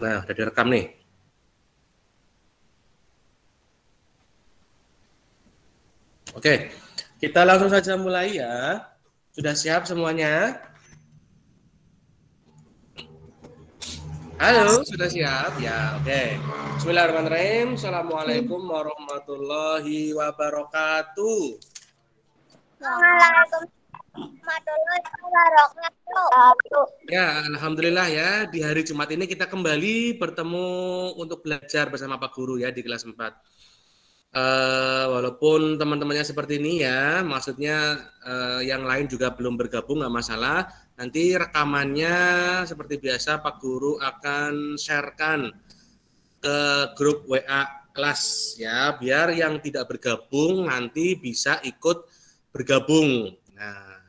Nah, udah direkam nih. Oke, kita langsung saja mulai ya. Sudah siap semuanya? Halo, sudah siap? Ya, oke. Bismillahirrahmanirrahim. Assalamualaikum warahmatullahi wabarakatuh. Waalaikumsalam warahmatullahi wabarakatuh. Ya, alhamdulillah ya. Di hari Jumat ini kita kembali bertemu untuk belajar bersama Pak Guru ya di kelas 4. Walaupun teman-temannya seperti ini ya, maksudnya yang lain juga belum bergabung, nggak masalah. Nanti rekamannya seperti biasa Pak Guru akan sharekan ke grup WA kelas ya, biar yang tidak bergabung nanti bisa ikut bergabung. Nah,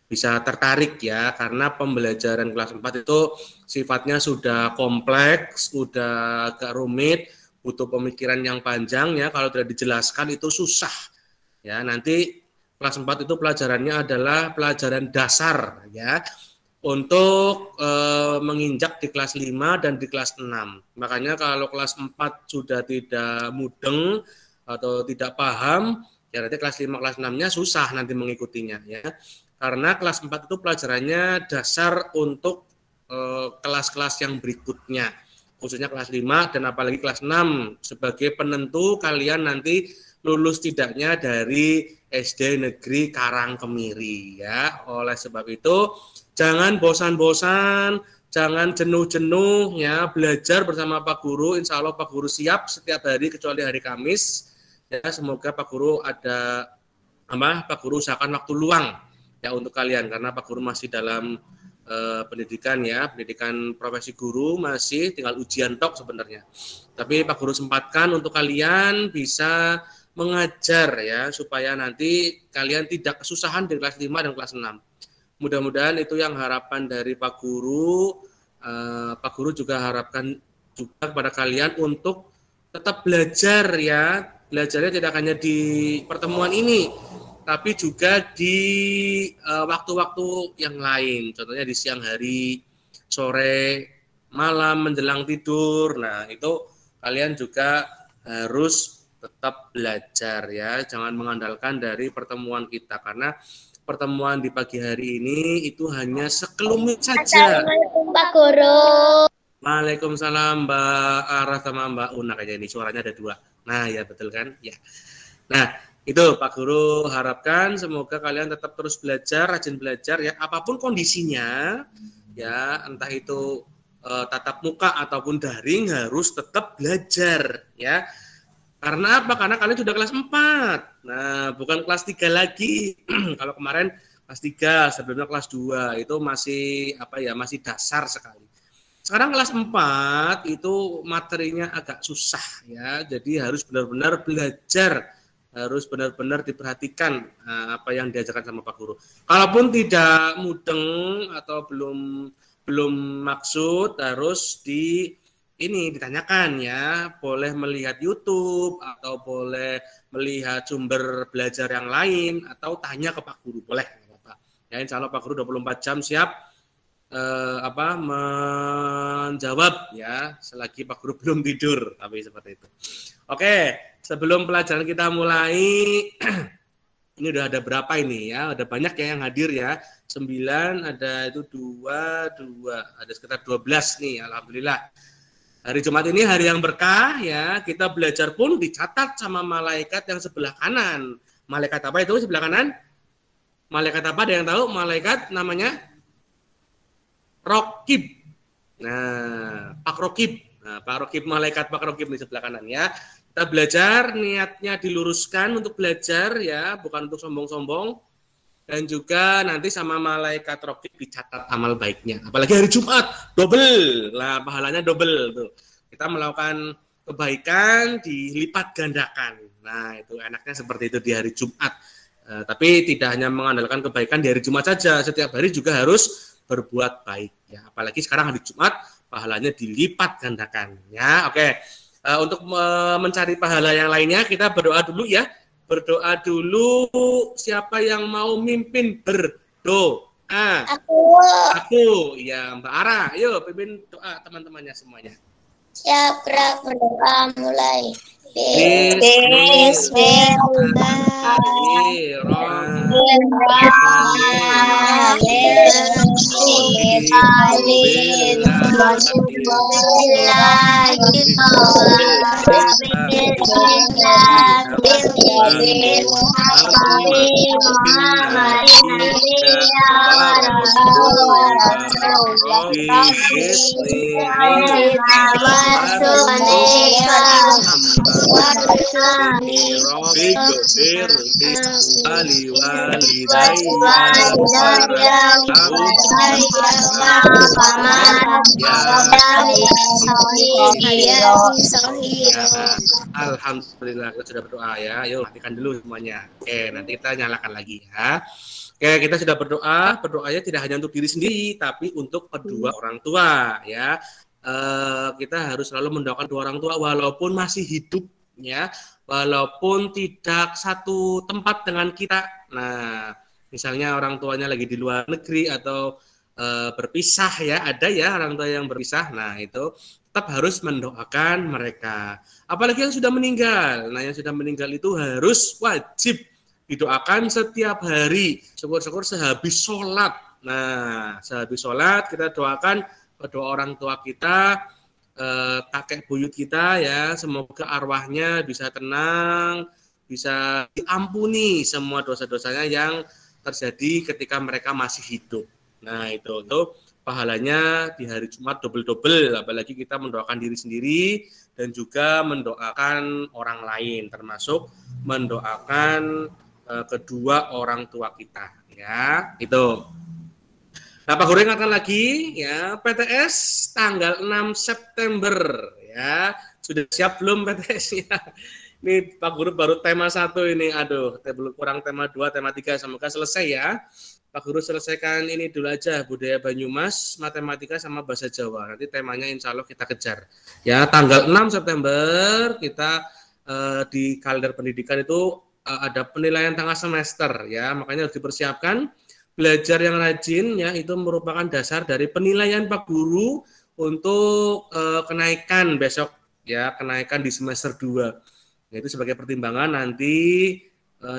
bisa tertarik ya, karena pembelajaran kelas 4 itu sifatnya sudah kompleks, sudah agak rumit, butuh pemikiran yang panjang ya, kalau tidak dijelaskan itu susah. Ya, nanti kelas 4 itu pelajarannya adalah pelajaran dasar ya, untuk menginjak di kelas 5 dan di kelas 6. Makanya kalau kelas 4 sudah tidak mudeng atau tidak paham, ya nanti kelas 5, kelas 6-nya susah nanti mengikutinya ya. Karena kelas 4 itu pelajarannya dasar untuk kelas-kelas yang berikutnya, khususnya kelas 5 dan apalagi kelas 6 sebagai penentu kalian nanti lulus tidaknya dari SD Negeri Karangkemiri ya. Oleh sebab itu jangan bosan-bosan, jangan jenuh-jenuh ya, belajar bersama Pak Guru. Insya Allah Pak Guru siap setiap hari kecuali hari Kamis ya. Semoga Pak Guru ada Pak Guru usahakan waktu luang ya untuk kalian, karena Pak Guru masih dalam pendidikan ya, pendidikan profesi guru, masih tinggal ujian tok sebenarnya. Tapi Pak Guru sempatkan untuk kalian bisa mengajar ya, supaya nanti kalian tidak kesusahan di kelas 5 dan kelas 6. Mudah-mudahan itu yang harapan dari Pak Guru. Pak Guru juga harapkan juga kepada kalian untuk tetap belajar ya. Belajarnya tidak hanya di pertemuan ini, tapi juga di waktu-waktu yang lain. Contohnya di siang hari, sore, malam, menjelang tidur. Nah, itu kalian juga harus tetap belajar ya. Jangan mengandalkan dari pertemuan kita, karena pertemuan di pagi hari ini itu hanya sekelumit saja. Assalamualaikum Pak Guru. Waalaikumsalam Mbak Ara sama Mbak Una, kayaknya ini suaranya ada dua. Nah ya betul kan ya. Nah itu Pak Guru harapkan semoga kalian tetap terus belajar, rajin belajar ya, apapun kondisinya ya, entah itu tatap muka ataupun daring, harus tetap belajar ya. Karena apa? Karena kalian sudah kelas 4. Nah, bukan kelas 3 lagi. Kalau kemarin kelas 3, sebelumnya kelas 2, itu masih masih dasar sekali. Sekarang kelas 4 itu materinya agak susah ya. Jadi harus benar-benar belajar, harus benar-benar diperhatikan apa yang diajarkan sama Pak Guru. Kalaupun tidak mudeng atau belum maksud, harus ditanyakan ya, boleh melihat YouTube atau boleh melihat sumber belajar yang lain atau tanya ke Pak Guru, boleh Pak. Ya, insya Allah Pak Guru 24 jam siap menjawab ya, selagi Pak Guru belum tidur, tapi seperti itu. Oke, sebelum pelajaran kita mulai ini udah ada berapa ini ya, ada banyak ya yang hadir ya, 9, ada itu 2, ada sekitar 12 nih, alhamdulillah. Hari Jumat ini hari yang berkah ya, kita belajar pun dicatat sama malaikat yang sebelah kanan. Malaikat apa itu sebelah kanan? Malaikat apa, ada yang tahu? Malaikat namanya Rokib. Nah, Pak Rokib. Nah, Pak Rokib, malaikat Pak Rokib di sebelah kanan ya. Kita belajar, niatnya diluruskan untuk belajar ya, bukan untuk sombong-sombong. Dan juga nanti sama malaikat Rokib dicatat amal baiknya. Apalagi hari Jumat, double. Lah, pahalanya double tuh. Kita melakukan kebaikan dilipat gandakan. Nah, itu enaknya seperti itu di hari Jumat. Tapi tidak hanya mengandalkan kebaikan di hari Jumat saja, setiap hari juga harus berbuat baik ya. Apalagi sekarang hari Jumat, pahalanya dilipat gandakan ya. Oke. Untuk mencari pahala yang lainnya, kita berdoa dulu ya. Berdoa dulu, siapa yang mau mimpin berdoa. Aku. Ya, Mbak Ara. Yuk, pimpin doa teman-temannya semuanya. Siap, berdoa mulai. Alhamdulillah kita sudah berdoa ya. Yuk matikan dulu semuanya. Oke, nanti kita nyalakan lagi ya. Oke, kita sudah berdoa. Berdoanya tidak hanya untuk diri sendiri, tapi untuk kedua orang tua ya. Kita harus selalu mendoakan dua orang tua walaupun masih hidup ya, walaupun tidak satu tempat dengan kita. Nah, misalnya orang tuanya lagi di luar negeri atau berpisah ya, ada ya orang tua yang berpisah. Nah, itu tetap harus mendoakan mereka. Apalagi yang sudah meninggal. Nah, yang sudah meninggal itu harus wajib didoakan setiap hari. Syukur-syukur sehabis sholat. Nah, sehabis sholat kita doakan kedua orang tua kita, kakek buyut kita ya, semoga arwahnya bisa tenang, bisa diampuni semua dosa-dosanya yang terjadi ketika mereka masih hidup. Nah, itu pahalanya di hari Jumat double-double, apalagi kita mendoakan diri sendiri dan juga mendoakan orang lain, termasuk mendoakan kedua orang tua kita ya, itu. Nah, Pak Guru ingatkan lagi ya, PTS tanggal 6 September ya. Sudah siap belum PTS-nya? Ini Pak Guru baru tema 1 ini, aduh, belum kurang tema 2, tema 3, semoga selesai ya. Pak Guru selesaikan ini dulu aja, budaya Banyumas, matematika sama bahasa Jawa. Nanti temanya insya Allah kita kejar. Ya, tanggal 6 September kita di kalender pendidikan itu ada penilaian tengah semester ya, makanya harus dipersiapkan. Belajar yang rajin ya, itu merupakan dasar dari penilaian Pak Guru untuk kenaikan besok ya, kenaikan di semester 2. Itu sebagai pertimbangan nanti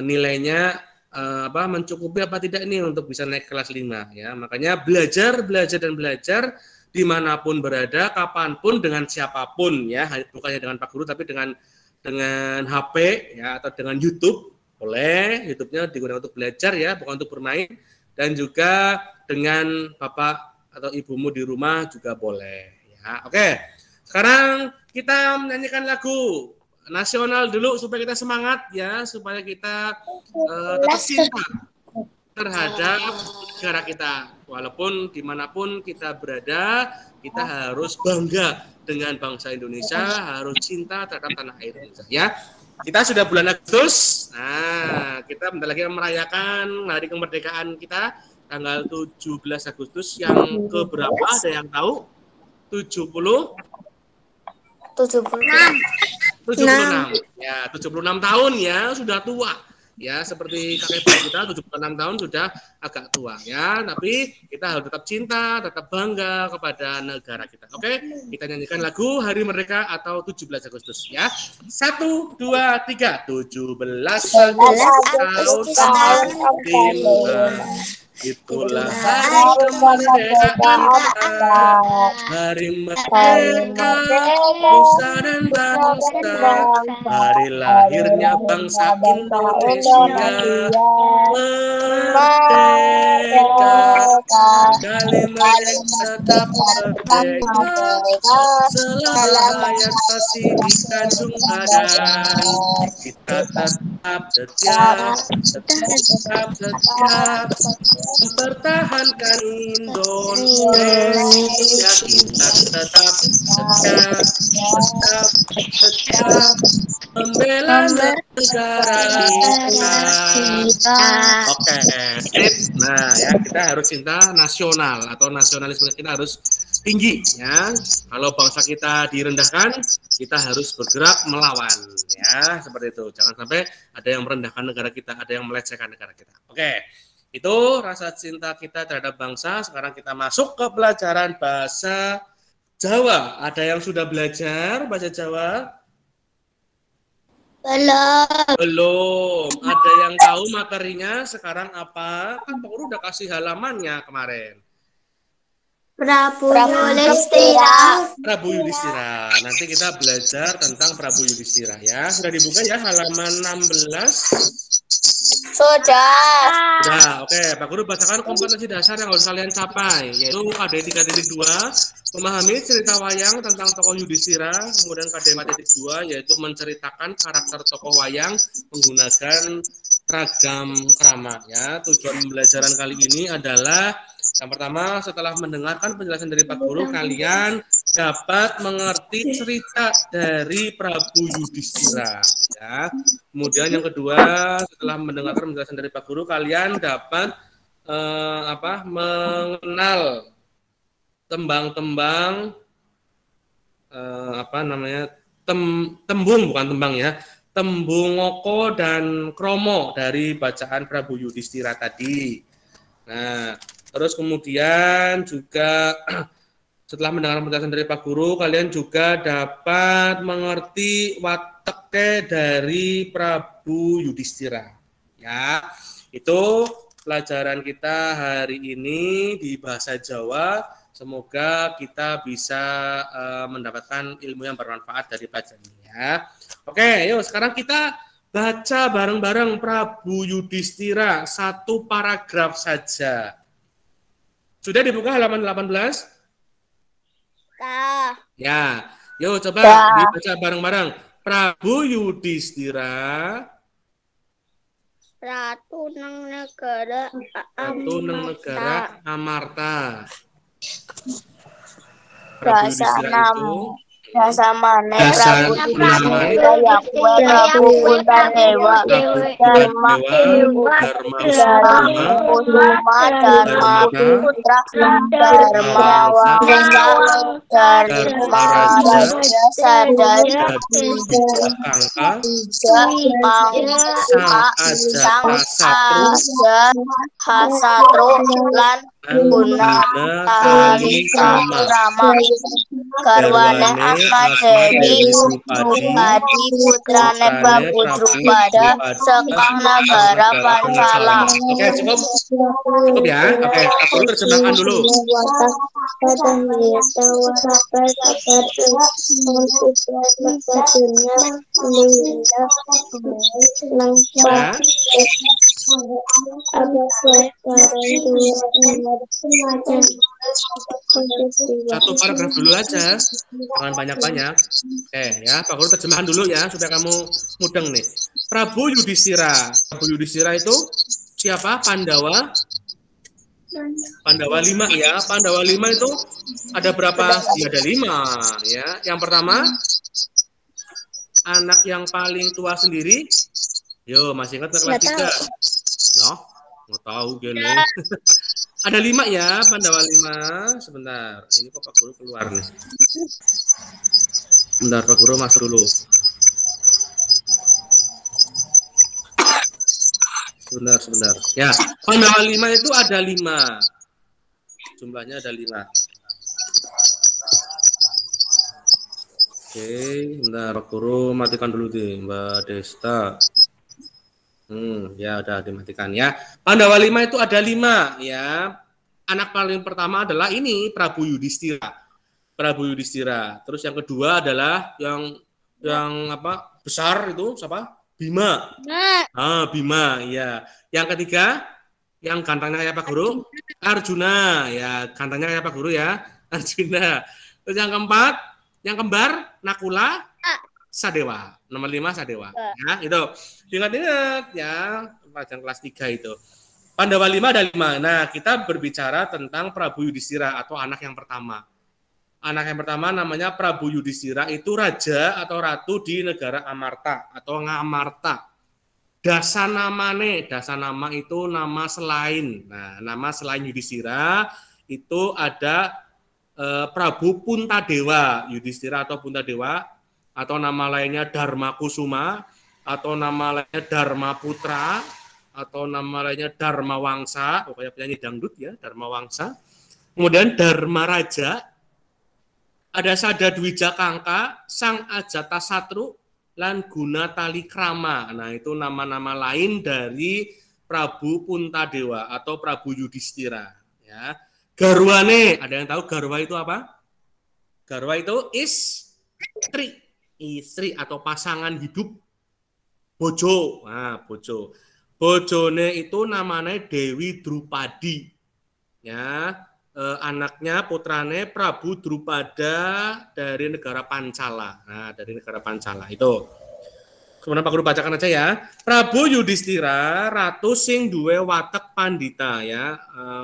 nilainya mencukupi apa tidak ini untuk bisa naik kelas 5 ya. Makanya belajar dimanapun berada, kapanpun, dengan siapapun ya, bukannya dengan Pak Guru tapi dengan HP ya, atau dengan YouTube. Boleh, YouTube-nya digunakan untuk belajar ya, bukan untuk bermain. Dan juga dengan bapak atau ibumu di rumah juga boleh ya. Oke, sekarang kita menyanyikan lagu nasional dulu supaya kita semangat ya, supaya kita tetap cinta terhadap negara kita. Walaupun dimanapun kita berada, kita harus bangga dengan bangsa Indonesia, harus cinta terhadap tanah air Indonesia ya. Kita sudah bulan Agustus. Nah, kita bentar lagi merayakan hari kemerdekaan kita tanggal 17 Agustus yang keberapa, ada yang tahu? 76. Ya, 76 tahun ya, sudah tua. Ya, seperti kakek buyut kita 76 tahun sudah agak tua ya, tapi kita harus tetap cinta, tetap bangga kepada negara kita. Oke, kita nyanyikan lagu Hari Merdeka atau 17 Agustus ya. 1, 2, 3. 17 Agustus tahun 45. Itulah hari kemerdekaan kita, hari merdeka nusa dan bangsa, hari lahirnya bangsa Indonesia. Merdeka, sekali merdeka tetap merdeka, selama hayat masih dikandung badan, kita tetap setia, mempertahankan Indonesia, kita tetap setia membela negara kita. Oke, nah ya, kita harus cinta nasional atau nasionalisme kita harus tinggi ya. Kalau bangsa kita direndahkan, kita harus bergerak melawan ya, seperti itu. Jangan sampai ada yang merendahkan negara kita, ada yang melecehkan negara kita. Oke. Itu rasa cinta kita terhadap bangsa. Sekarang kita masuk ke pelajaran bahasa Jawa. Ada yang sudah belajar bahasa Jawa? Belum. Belum. Ada yang tahu materinya sekarang apa? Kan Pak Guru udah kasih halamannya kemarin. Prabu Yudhistira. Prabu Yudhistira. Nanti kita belajar tentang Prabu Yudhistira ya. Sudah dibuka ya halaman 16. Sudah. Nah, oke. Pak Guru bacakan kompetensi dasar yang harus kalian capai, yaitu KD 3.2, memahami cerita wayang tentang tokoh Yudhistira, kemudian KD 4.2, yaitu menceritakan karakter tokoh wayang menggunakan ragam krama ya. Tujuan pembelajaran kali ini adalah yang pertama, setelah mendengarkan penjelasan dari Pak Guru, kalian dapat mengerti cerita dari Prabu Yudhistira. Ya. Kemudian yang kedua, setelah mendengarkan penjelasan dari Pak Guru, kalian dapat mengenal tembang-tembang tembung bukan tembang ya, tembung ngoko dan kromo dari bacaan Prabu Yudhistira tadi. Nah, terus kemudian juga setelah mendengar penjelasan dari Pak Guru, kalian juga dapat mengerti wateke dari Prabu Yudhistira. Ya, itu pelajaran kita hari ini di bahasa Jawa. Semoga kita bisa mendapatkan ilmu yang bermanfaat dari pelajaran ini ya. Oke, yuk sekarang kita baca bareng-bareng Prabu Yudhistira, satu paragraf saja. Sudah dibuka halaman 18? Ya, yuk coba dibaca bareng-bareng. Prabu Yudhistira, Ratu nang negara Amarta. Prabu Yudhistira itu Dasa mane Dasa Prabu namane Yakwe Prabu Puntadewa Dharma Kusuma Dharma Putra Dharma Wangsa Dharma Raja Sadaya Kangka Pangsa Aja Hasatru lan Guna Tali Rama Garwane Asma Dewi Drupadi putrane Prabu Drupada sekang negara Pancala. Oke, cukup ya. Oke, aku terjemahkan dulu. Ya. Satu paragraf dulu aja, jangan banyak-banyak. Ya, Pak Guru terjemahan dulu ya, supaya kamu mudeng nih. Prabu Yudhistira. Prabu Yudhistira itu siapa? Pandawa 5 ya. Pandawa 5 itu ada berapa? Ya, ada 5 ya. Yang pertama, anak yang paling tua sendiri. Yo, masih ingat kelas 3? Loh, nggak tahu gini. Ada 5 ya, Pandawa 5. Sebentar, ini kok Pak Guru keluar nih. Bentar, Pak Guru masuk dulu. Sebentar. Ya, Pandawa 5 itu ada 5. Jumlahnya ada 5. Oke, bentar, Pak Guru matikan dulu deh, Mbak Desta. Ya udah dimatikan ya. Pandawa 5 itu ada 5 ya. Anak paling pertama adalah ini Prabu Yudhistira. Terus yang kedua adalah yang besar itu siapa? Bima. Bima ya. Yang ketiga yang gantengnya kayak Pak Guru, Arjuna ya. Gantengnya kayak Pak Guru ya, Arjuna. Terus yang keempat, yang kembar Nakula, Sadewa. Nomor 5 Sadewa. Ya, itu. Ingat-ingat ya, pelajaran kelas 3 itu. Pandawa 5 ada 5. Nah, kita berbicara tentang Prabu Yudhistira atau anak yang pertama. Anak yang pertama namanya Prabu Yudhistira, itu raja atau ratu di negara Amarta atau Ngamarta. Dasanamane, dasanama itu nama selain. Nah, nama selain Yudhistira itu ada Prabu Puntadewa, Yudhistira atau Puntadewa, atau nama lainnya Dharma Kusuma, atau nama lainnya Dharma Putra, atau nama lainnya Dharma Wangsa, pokoknya penyanyi dangdut ya, Dharma Wangsa. Kemudian Dharma Raja, ada Sada Dwija Kangka, Sang Ajata Satru, lan Guna Tali Krama. Nah, itu nama-nama lain dari Prabu Puntadewa atau Prabu Yudhistira. Ya. Garwane, ada yang tahu garwa itu apa? Garwa itu istri atau pasangan hidup. Bojo, nah bojo. Bojone itu namanya Dewi Drupadi. Ya, anaknya putrane Prabu Drupada dari negara Pancala. Nah, dari negara Pancala itu. Kemudian Pak Guru bacakan aja ya. Prabu Yudhistira ratu sing duwe watak pandita ya,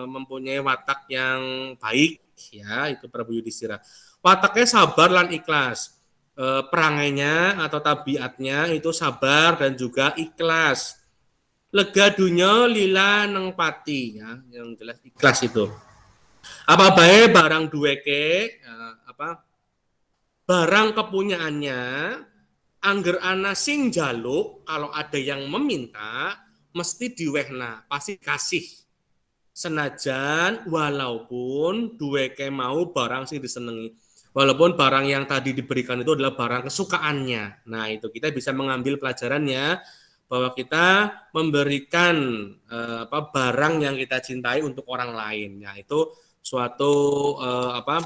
mempunyai watak yang baik ya, itu Prabu Yudhistira. Wataknya sabar lan ikhlas. Perangainya atau tabiatnya itu sabar dan juga ikhlas. Lega dunya lila neng pati ya, yang jelas ikhlas itu. Apa bae barang duweke barang kepunyaannya angger ana sing jaluk, kalau ada yang meminta mesti diwehna, pasti kasih. Senajan walaupun duweke mau barang sing disenengi. Walaupun barang yang tadi diberikan itu adalah barang kesukaannya. Nah, itu kita bisa mengambil pelajarannya bahwa kita memberikan barang yang kita cintai untuk orang lain. Ya, itu suatu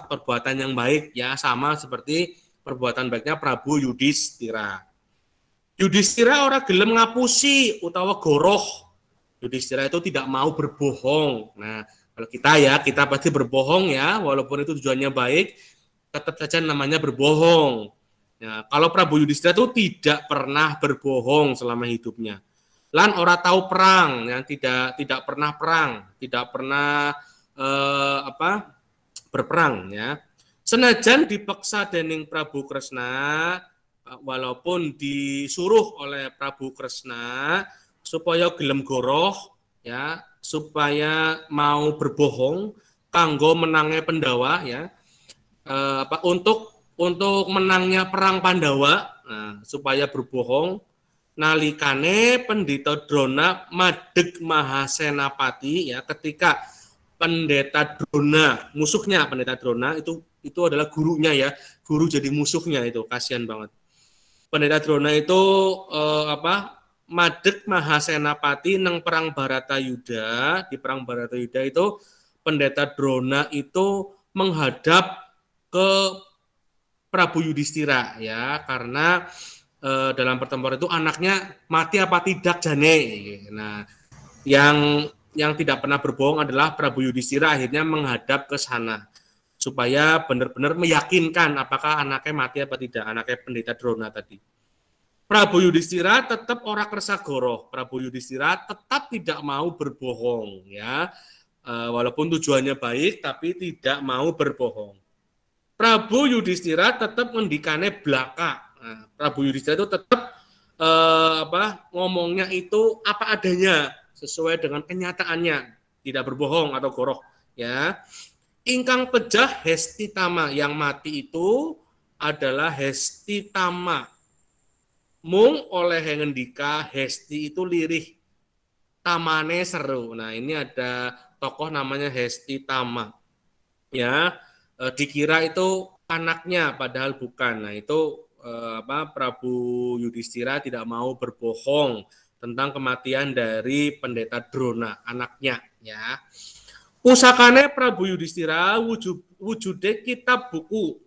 perbuatan yang baik ya, sama seperti perbuatan baiknya Prabu Yudhistira. Yudhistira ora gelem ngapusi utawa goroh. Yudhistira itu tidak mau berbohong. Nah, kalau kita pasti berbohong ya, walaupun itu tujuannya baik, tetap saja namanya berbohong. Ya, kalau Prabu Yudhistira itu tidak pernah berbohong selama hidupnya. Lan ora tahu perang, yang tidak pernah perang, tidak pernah berperang ya. Senajan dipaksa dening Prabu Kresna, walaupun disuruh oleh Prabu Kresna supaya gelem goroh ya, supaya mau berbohong kanggo menangnya Pandawa ya. Untuk menangnya perang Pandawa, supaya berbohong, nalikane Pendeta Drona madeg Mahasenapati ya, ketika Pendeta Drona, musuhnya Pendeta Drona itu adalah gurunya ya, guru jadi musuhnya, itu kasihan banget. Pendeta Drona itu madeg Mahasenapati nang perang Baratayuda. Di perang Baratayuda itu Pendeta Drona itu menghadap ke Prabu Yudhistira ya, karena dalam pertempuran itu anaknya mati apa tidak jane. Nah, yang tidak pernah berbohong adalah Prabu Yudhistira, akhirnya menghadap ke sana supaya benar-benar meyakinkan apakah anaknya mati apa tidak, anaknya Pendeta Drona tadi. Prabu Yudhistira tetap ora kersa goroh. Prabu Yudhistira tetap tidak mau berbohong ya. Walaupun tujuannya baik tapi tidak mau berbohong. Prabu Yudhistira tetap ngendikane blaka. Nah, Prabu Yudhistira itu tetap ngomongnya itu apa adanya, sesuai dengan kenyataannya, tidak berbohong atau goroh ya. Ingkang pejah Hestitama, yang mati itu adalah Hestitama. Mung oleh ngendika Hesti itu lirih, tamane seru. Nah, ini ada tokoh namanya Hestitama ya. Dikira itu anaknya padahal bukan. Nah, itu Prabu Yudhistira tidak mau berbohong tentang kematian dari Pendeta Drona, anaknya ya. Pusakane Prabu Yudhistira wujude kitab buku.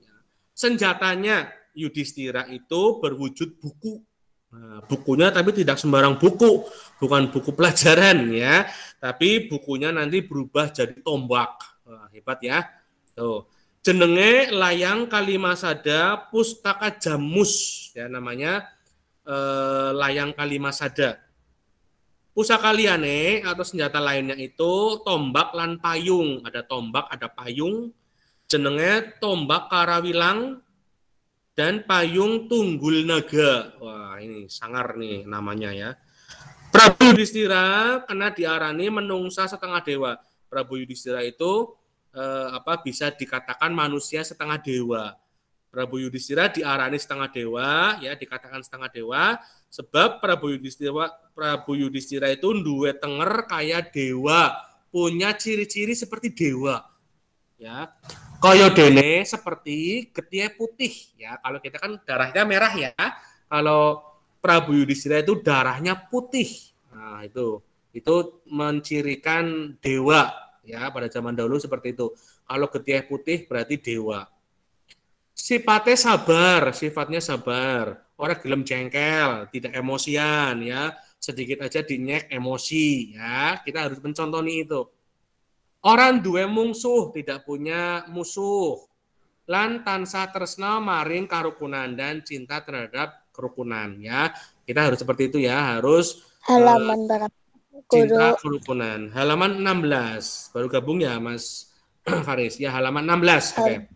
Senjatanya Yudhistira itu berwujud buku. Nah, bukunya tapi tidak sembarang buku, bukan buku pelajaran ya, tapi bukunya nanti berubah jadi tombak. Wah, hebat ya. Tuh. Jenenge Layang Kalimasada Pustaka Jamus ya, namanya Layang Kalimasada. Pusaka liyane atau senjata lainnya itu tombak lan payung. Ada tombak, ada payung. Jenenge tombak Karawilang dan payung Tunggul Naga. Wah, ini sangar nih namanya ya. Prabu Yudhistira kena diarani menungsa setengah dewa. Prabu Yudhistira itu bisa dikatakan manusia setengah dewa. Prabu Yudhistira diarani setengah dewa, ya dikatakan setengah dewa, sebab Prabu Yudhistira itu duwe tenger kayak dewa, punya ciri-ciri seperti dewa, ya. Kaya dene seperti getih putih, ya. Kalau kita kan darahnya merah ya, kalau Prabu Yudhistira itu darahnya putih. Nah, itu mencirikan dewa, ya, pada zaman dahulu seperti itu. Kalau getih putih berarti dewa. Sifatnya sabar, orang gelem jengkel, tidak emosian, ya, sedikit aja dinyek emosi, ya, kita harus mencontoni itu. Orang duwe mungsuh, tidak punya musuh, lan tansah tresna maring karukunan dan cinta terhadap kerukunan, ya, kita harus seperti itu, ya, harus Halaman berapa? cinta kerukunan. Halaman 16, baru gabung ya Mas Faris, ya, halaman 16, oke.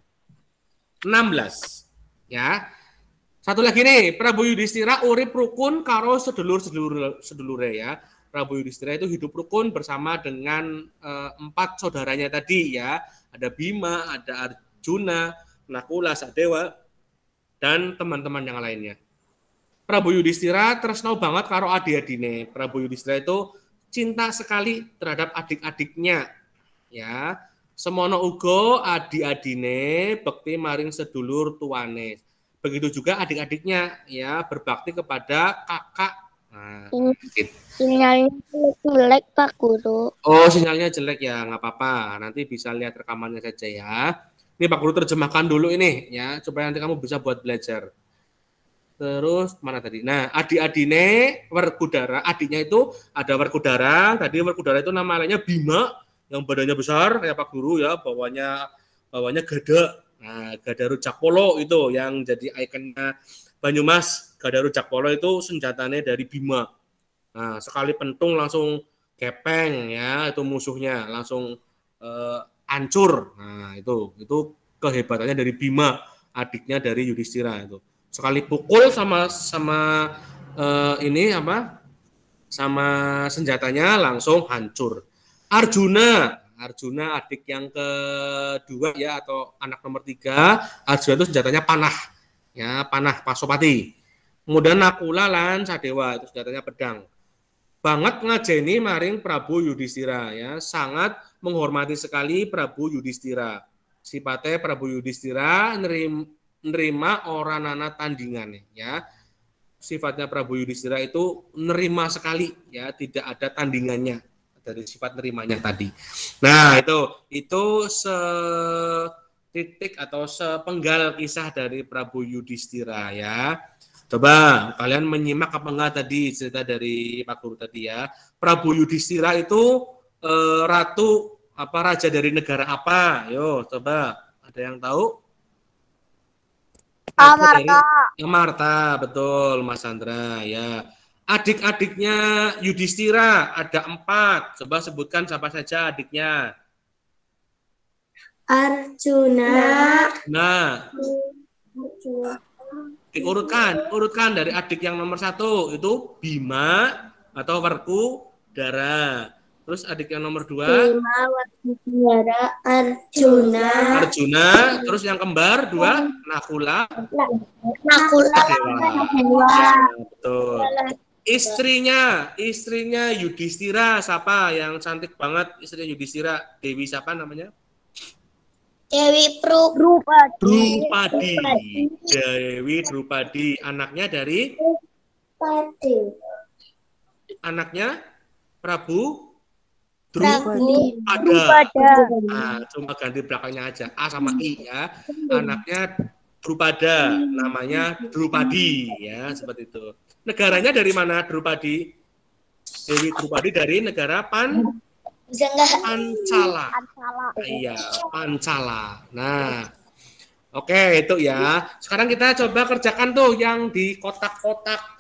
16, ya. Satu lagi nih, Prabu Yudhistira urip rukun karo sedulure, ya. Prabu Yudhistira itu hidup rukun bersama dengan 4 saudaranya tadi, ya. Ada Bima, ada Arjuna, Nakula, Sadewa, dan teman-teman yang lainnya. Prabu Yudhistira tresno banget karo adik-adine. Prabu Yudhistira itu cinta sekali terhadap adik-adiknya, ya. Semono uga adik-adine bekti maring sedulur tuane. Begitu juga adik-adiknya, ya, berbakti kepada kakak. Nah, sinyalnya jelek Pak Guru. Oh, sinyalnya jelek ya, nggak apa-apa. Nanti bisa lihat rekamannya saja ya. Ini Pak Guru terjemahkan dulu ini, ya, supaya nanti kamu bisa buat belajar. Terus mana tadi? Nah, adik-adine Werkudara, adiknya itu ada Werkudara. Tadi Werkudara itu namanya Bima, yang badannya besar kayak Pak Guru, ya, bawahnya gada. Nah, gada rujak polo itu yang jadi ikonnya Banyumas. Gada rujak polo itu senjatanya dari Bima. Nah, sekali pentung langsung kepeng, ya, itu musuhnya langsung hancur. Nah, itu kehebatannya dari Bima, adiknya dari Yudhistira itu. Sekali pukul sama sama senjatanya langsung hancur. Arjuna adik yang kedua, ya, atau anak nomor 3. Arjuna itu senjatanya panah, ya, panah Pasopati. Kemudian Nakula lan Sadewa itu senjatanya pedang. Banget ngajeni maring Prabu Yudhistira, ya, sangat menghormati sekali Prabu Yudhistira. Sifatnya Prabu Yudhistira nerima orang nana tandingannya, ya. Sifatnya Prabu Yudhistira itu nerima sekali, ya, tidak ada tandingannya dari sifat nerimanya tadi. Nah, itu setitik atau sepenggal kisah dari Prabu Yudhistira, ya. Coba kalian menyimak apa enggak tadi cerita dari Pak Guru tadi, ya. Prabu Yudhistira itu raja dari negara apa? Yo, coba ada yang tahu? Amarta, betul Mas Sandra, ya. Adik-adiknya Yudhistira ada 4. Coba sebutkan siapa saja adiknya. Arjuna. Nah, urutkan dari adik yang nomor 1 itu Bima atau Werkudara. Terus adik yang nomor 2 Bima, Werkudara, Arjuna. Terus yang kembar 2 Nakula. Betul. Istrinya Yudhistira siapa yang cantik banget? Istrinya Yudhistira, Dewi siapa namanya? Dewi Drupadi. Dewi Drupadi, anaknya dari anaknya Prabu Drupada. Nah, cuma ganti belakangnya aja A sama I, ya. Anaknya Drupada, namanya Drupadi, ya, seperti itu. Negaranya dari mana Drupadi? Dewi Drupadi dari negara Pancala. Iya, Pancala. Nah, oke, itu ya. Sekarang kita coba kerjakan tuh yang di kotak-kotak.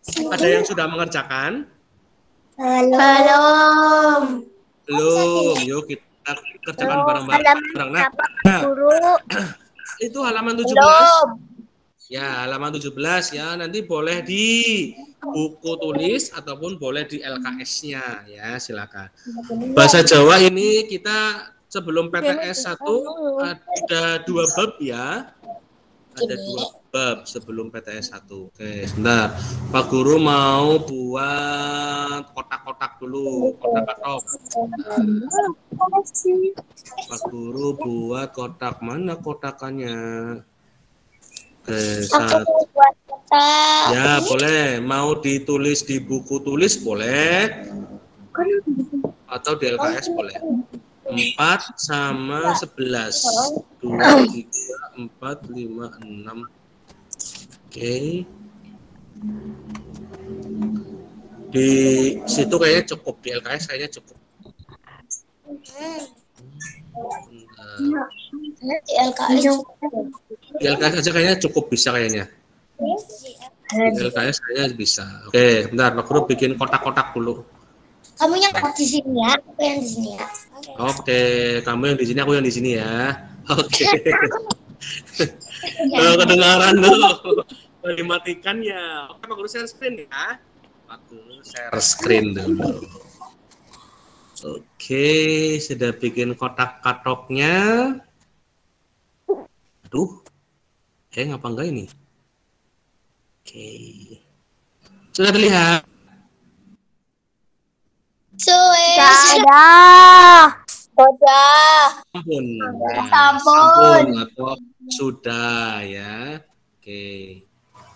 Ada yang sudah mengerjakan? Belum. Yuk kita kerjakan bareng-bareng. Nah, itu halaman 17. Ya, halaman 17, ya. Nanti boleh di buku tulis ataupun boleh di LKS-nya, ya, silakan. Bahasa Jawa ini kita sebelum PTS 1 ada 2 bab ya. Ada 2 bab sebelum PTS 1. Oke, sebentar. Pak Guru mau buat kotak-kotak dulu, kotak katok. Pak Guru buat kotak, mana kotakannya? Oke, ya boleh. Mau ditulis di buku tulis boleh, atau di LKS boleh. 4 sama 11. 2, 3, 4, 5, 6. Oke. Di situ kayaknya cukup, di LKS kayaknya cukup. Di LKS aja kayaknya cukup, bisa kayaknya. Di LKS kayaknya bisa. Oke, bentar, Pak Guru bikin kotak-kotak dulu. Kamu yang di sini ya, aku yang di sini ya. Oke, kamu yang di sini, aku yang di sini ya. Oke. Kedengaran dulu. Dimatikan ya. Oke, Pak Guru share screen ya. Pak Guru share screen dulu. Oke, sudah bikin kotak katoknya. Aduh, ngapa enggak ini? Oke, sudah terlihat. Sampun atau sudah ya. Oke,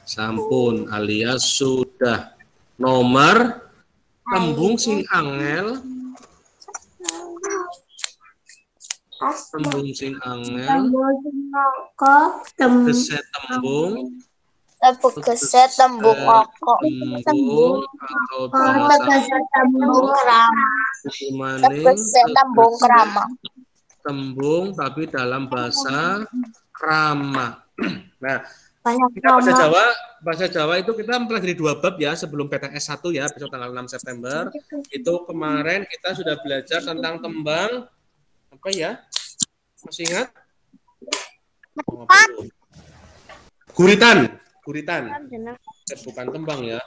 sampun alias sudah. Nomor tembung sing angel, tembung sing angel, geset tembung, geset tembung oko, tembung atau bahasa tembung krama, geset tembung krama, tembung tapi dalam bahasa krama. Nah, banyak kita bahasa Jawa itu kita mempelajari 2 bab ya sebelum PTS 1 ya, besok tanggal 6 September. Itu kemarin kita sudah belajar tentang tembang apa ya? Masih ingat? Guritan. Bukan tembang ya.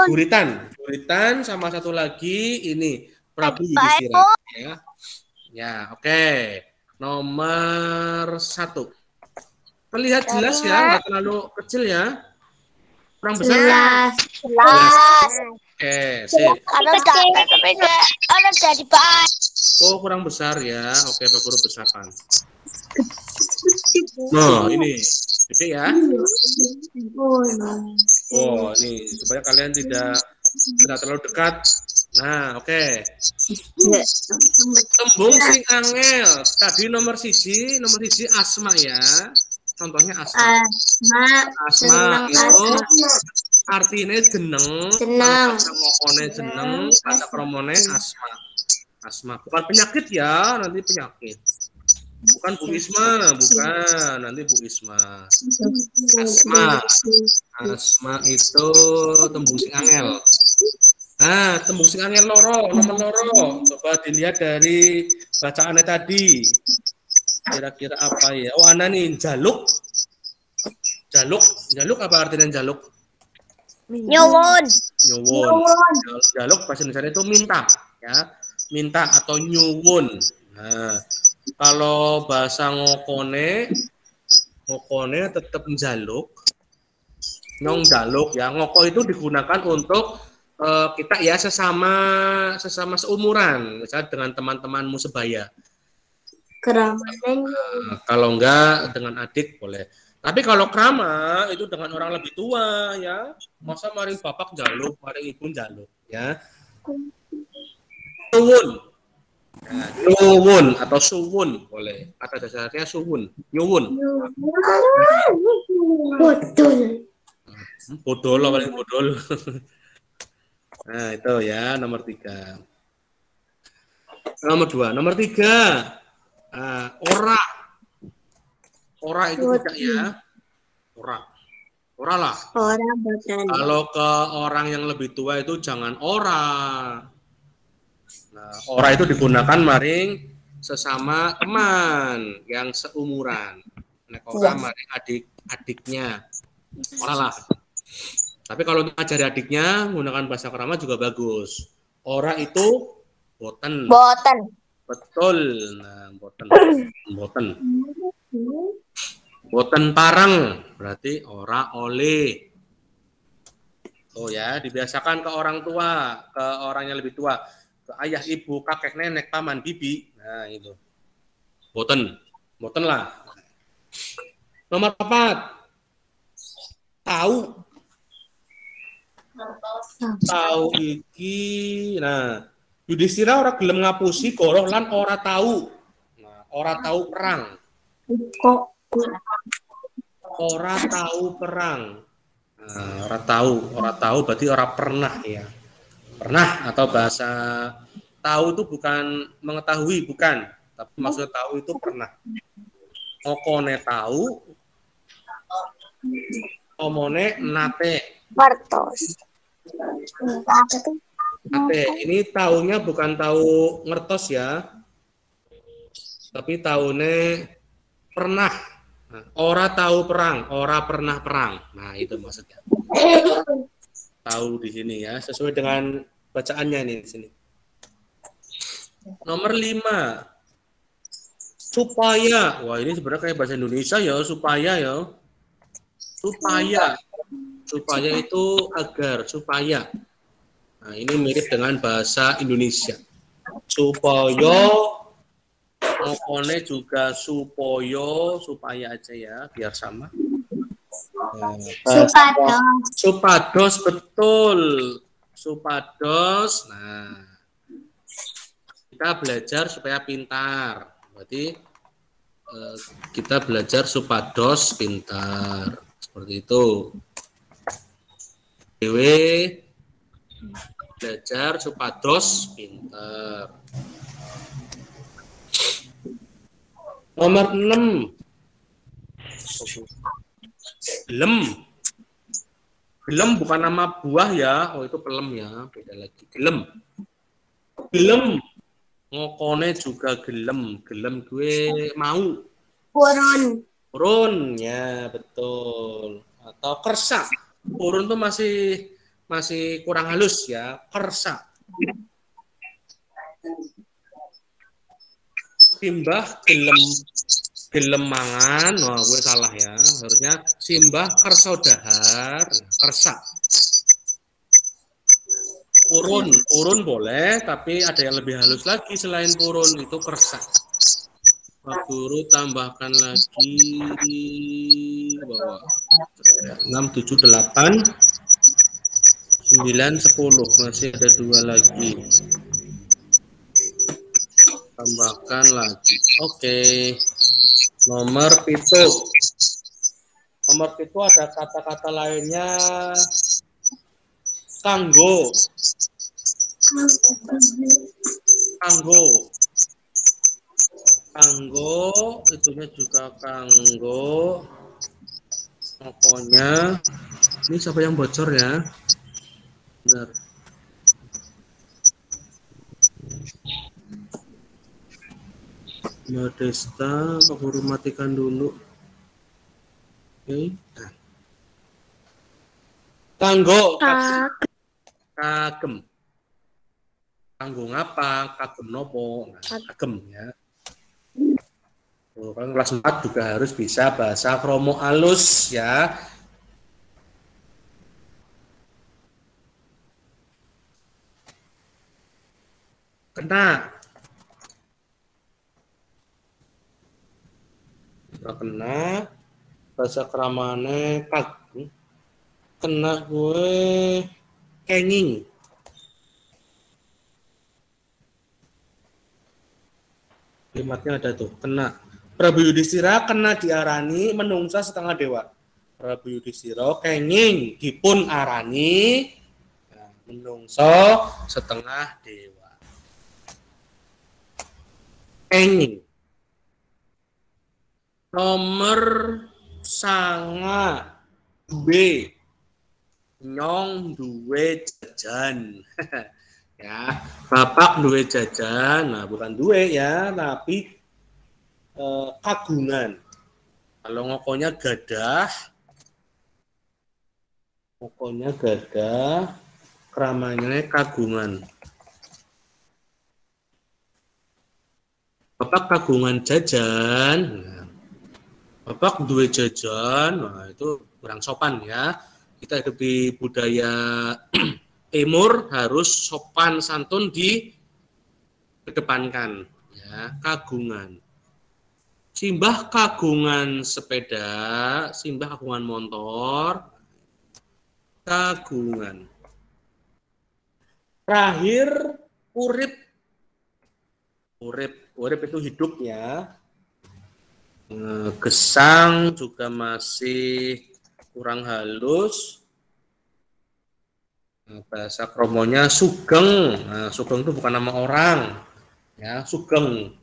Guritan sama satu lagi ini Prabu Yudhistira ya. Ya, oke. Nomor 1. Terlihat jelas ya, nggak terlalu kecil ya. Kurang besar ya? Jelas. Oke, sip. Oh, kurang besar ya. Oke, Pak Guru besarkan. Nah, ini gede ya. Oh, ini supaya kalian tidak terlalu dekat. Nah, oke. Tembung sing angel. Tadi nomor siji asma ya. Contohnya asma. Asma itu artinya jeneng. Ngokone jeneng, kata kromone asma. Asma. Bukan penyakit ya, nanti penyakit. Bukan Bu Isma, bukan. Nanti Bu Isma. Asma itu tembung sing angel. Nah, tembung sing angel nomor loro. Coba dilihat dari bacaannya tadi. Kira-kira apa ya? Oh, ana nih jaluk. Jaluk apa artinya jaluk? Nyuwun. Jaluk bahasa Indonesia itu minta, ya. Minta atau nyuwun. Nah, kalau bahasa ngokone tetap jaluk. Nyong jaluk ya. Ngoko itu digunakan untuk kita ya sesama seumuran, misalnya dengan teman-temanmu sebaya. Kalau enggak dengan adik boleh. Tapi kalau krama itu dengan orang lebih tua ya. Masa maring bapak jaluk, maring ibu jaluk ya. Suwun. Ya, nyuwun atau suwun boleh. Kata dasarnya suwun, nyuwun. Bodol paling bodol. Nah, itu ya nomor 3. Nomor 2, nomor 3. Ora itu tidak ya. Ora lah. Kalau ke orang yang lebih tua itu jangan ora. Nah, ora itu digunakan maring sesama teman yang seumuran. Nah, ora maring adiknya. Ora lah. Tapi kalau untuk ngajari adiknya menggunakan bahasa krama juga bagus. Ora itu boten. Betul. Nah, boten pareng berarti ora oleh. Oh ya, dibiasakan ke orang tua, ke orang yang lebih tua, ke ayah, ibu, kakek, nenek, paman, bibi. Nah, itu. Boten lah. Nomor 4. Tahu. Tahu iki. Nah, Yudhistira ora gelem ngapusi goroh lan ora tahu. Nah, ora tahu perang. Ora tahu perang. Nah, ora tahu berarti ora pernah ya. Pernah atau bahasa tahu itu bukan mengetahui, bukan, tapi maksud tahu itu pernah. Okone tahu, omone nate. Martos. Nate, ini tahunya bukan tahu ngertos ya, tapi tahunya pernah. Nah, ora tahu perang, ora pernah perang. Nah, itu maksudnya. Tahu di sini ya, sesuai dengan bacaannya nih di sini. Nomor 5. Supaya. Wah, ini sebenarnya kayak bahasa Indonesia ya, supaya ya. Supaya itu agar, supaya. Nah, ini mirip dengan bahasa Indonesia. Supaya, ngokone juga supaya aja ya, biar sama. Supados, betul. Supados. Nah, kita belajar supaya pintar. Berarti kita belajar supados pintar. Seperti itu. Dewe belajar supados pintar. Nomor 6. Gelem bukan nama buah ya. Oh, itu pelem ya. Beda lagi. Gelem. Ngokone juga gelem. Gelem gue mau. Purun. Ya, betul. Atau kersa. Purun tuh masih kurang halus ya. Kersa. Simbah gelem mangan. Wah, gue salah ya. Harusnya simbah kerso dahar. Kersa. Purun boleh, tapi ada yang lebih halus lagi selain purun, itu kersa. Pak Guru tambahkan lagi bahwa 6, 7, 8, 9, 10. Masih ada 2 lagi. Tambahkan lagi. Oke. Nomor 7. Nomor 7 ada kata-kata lainnya. Kanggo. Itunya juga kanggo. Pokoknya ini siapa yang bocor ya? Benar. Modesta, Pak Guru matikan dulu. Oke. Nah. Kanggo. Kagem. Kanggo ngapa? Kagem nopo? Nah, kagem ya. Kan kelas 4 juga harus bisa bahasa kromo alus ya. Kena. Bahasa keramane kagem. Kena gue kenging. Kalimatnya ada tuh, kena. Prabu Yudhistira kena diarani menungsa setengah dewa. Prabu Yudhistira kenging dipun arani menungso setengah dewa. Kenging. Nomor sanga duwe nyong duwe jajan. Ya, bapak duwe jajan. Nah, bukan duwe ya, tapi kagungan. Kalau ngokonya gadah, keramanya kagungan. Bapak kagungan jajan. Nah, Bapak duwe jajan. Nah, itu kurang sopan ya. Kita hidup di budaya timur, harus sopan santun dikedepankan ya, kagungan. Simbah kagungan sepeda, simbah kagungan motor, kagungan. Terakhir urip. Urip itu hidup ya. Gesang juga masih kurang halus. Bahasa kromonya sugeng. Nah, sugeng itu bukan nama orang ya, sugeng.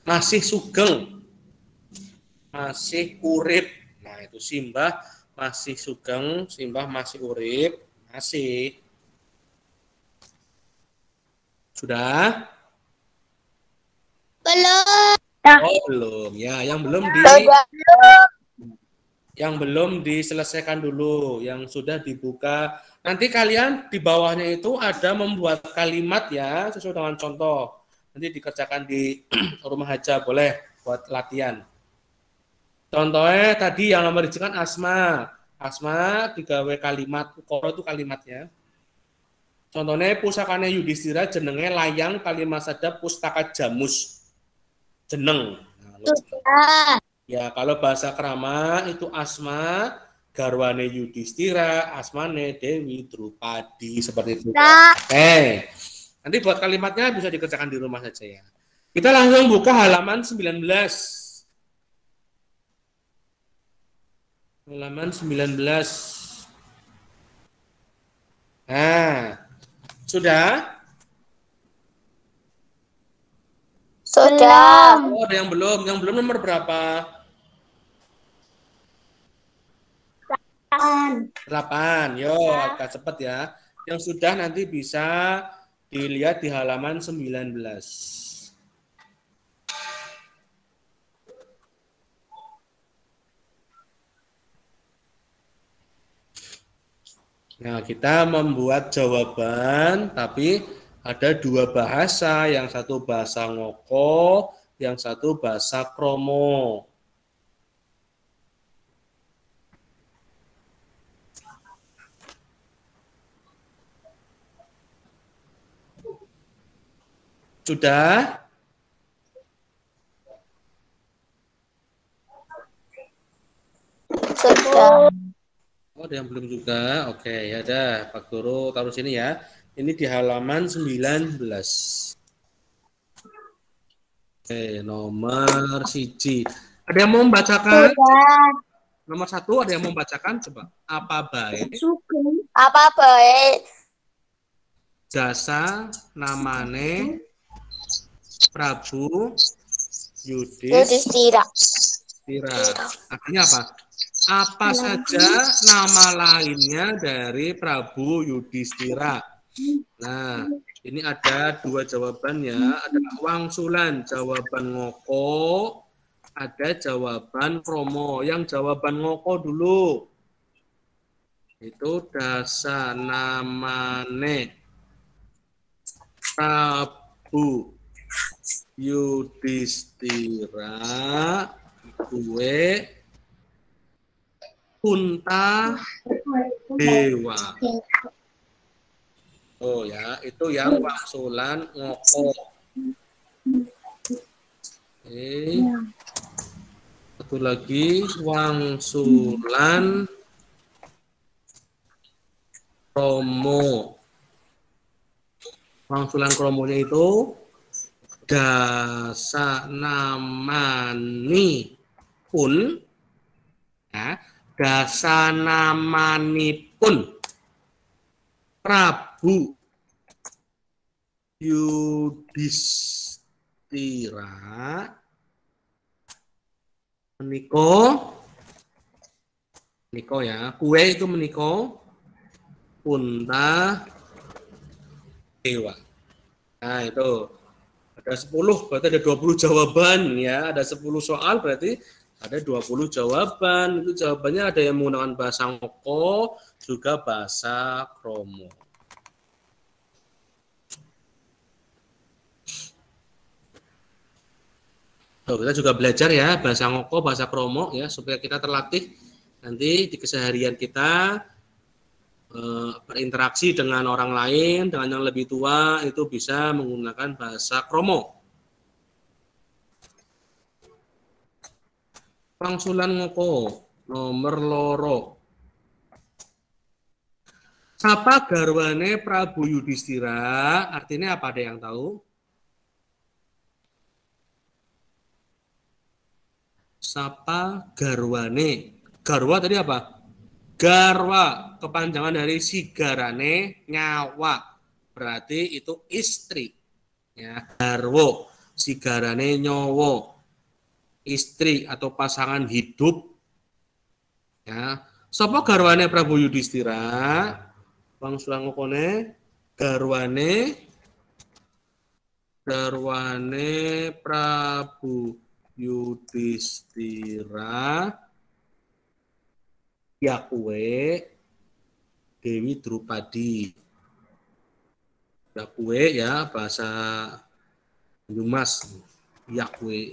Masih sugeng. Masih urip. Nah, itu simbah masih sugeng, simbah masih urip, masih. Sudah? Belum. Oh, belum. Ya, yang belum diselesaikan dulu, yang sudah dibuka. Nanti kalian di bawahnya itu ada membuat kalimat ya, sesuai dengan contoh. Nanti dikerjakan di rumah aja, boleh buat latihan. Contohnya tadi yang nomor kan Asma. Asma digawe kalimat, ukara itu kalimatnya. Contohnya pusakanya Yudhistira jenenge layang kalimat sada pustaka jamus. Jeneng. Nah, ya, kalau bahasa krama itu Asma, garwane Yudhistira, Asmane Dewi Drupadi, seperti itu. Oke. Nanti buat kalimatnya bisa dikerjakan di rumah saja ya. Kita langsung buka halaman 19. Halaman 19. Nah, sudah? Sudah. Oh, ada yang belum. Yang belum nomor berapa? 8. Yo, agak cepat ya. Yang sudah nanti bisa dilihat di halaman 19. Nah, kita membuat jawaban, tapi ada dua bahasa. Yang satu bahasa ngoko, yang satu bahasa kromo. Sudah? Sudah. Oh, ada yang belum juga. Oke, ya dah. Pak Guru taruh sini ya. Ini di halaman 19. Oke, nomor 1. Ada yang mau membacakan? Sudah. Nomor 1 ada yang mau membacakan? Coba. Apa baik? Apa baik? Jasa namane Prabu Yudhistira. Artinya apa? Apa saja nama lainnya dari Prabu Yudhistira? Nah, ini ada dua jawabannya. Ada wangsulan, jawaban ngoko, ada jawaban kromo. Yang jawaban ngoko dulu. Itu dasa namane Prabu Yudhistira gue Kunta Dewa. Oh ya, itu yang wangsulan ngoko. Oke. Satu lagi wangsulan kromo. Wangsulan kromonya itu dasa namani pun ya, dasa namani pun Prabu Yudhistira meniko ya, kue itu meniko Kunta Dewa. Nah, itu ada 10, berarti ada 20 jawaban ya. Ada 10 soal berarti ada 20 jawaban. Itu jawabannya ada yang menggunakan bahasa ngoko, juga bahasa kromo. Tuh, kita juga belajar ya bahasa ngoko, bahasa kromo ya supaya kita terlatih nanti di keseharian kita berinteraksi dengan orang lain, dengan yang lebih tua itu bisa menggunakan bahasa kromo. Wangsulan ngoko nomor loro. Sapa garwane Prabu Yudhistira, artinya apa, ada yang tahu? Sapa garwane. Garwa tadi apa? Garwa, kepanjangan dari sigarane nyawa. Berarti itu istri. Ya, garwo, sigarane nyowo. Istri atau pasangan hidup. Ya. Sapa garwane Prabu Yudhistira? Wangsulan ngokone garwane Prabu Yudhistira Yakuwe Dewi Drupadi. Yakuwe ya bahasa Yumas. Yakuwe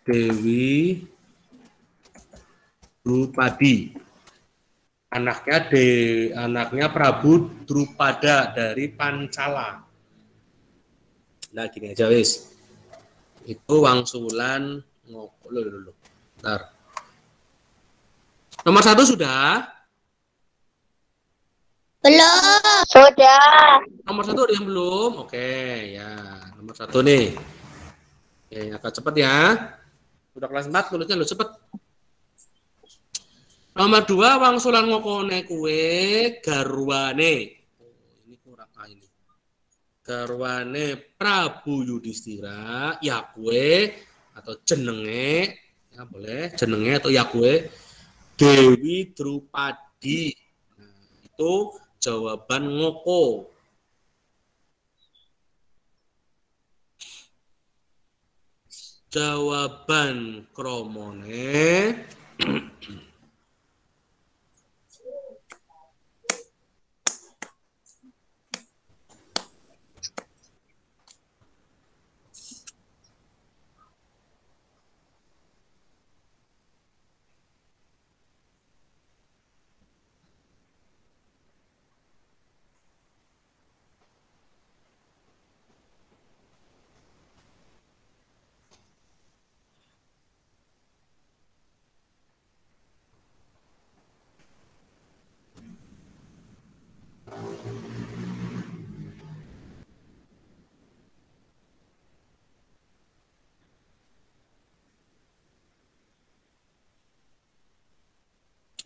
Dewi Drupadi. Anaknya Prabu Drupada dari Pancala. Nah, gini aja wis. Itu wangsulan ngoko dulu. Bentar. Nomor 1 sudah? Belum. Sudah. Nomor 1 ada yang belum? Oke, ya. Nomor 1 nih. Oke, agak cepat ya. Udah kelas 4, tulisnya lu cepet. Nomor 2, wangsulan ngokone kue garwane. Oh, ini kurang ini. Garwane Prabu Yudhistira, yakwe atau jenenge, ya boleh jenenge atau yakwe Dewi Drupadi. Nah, itu jawaban ngoko. Jawaban kromone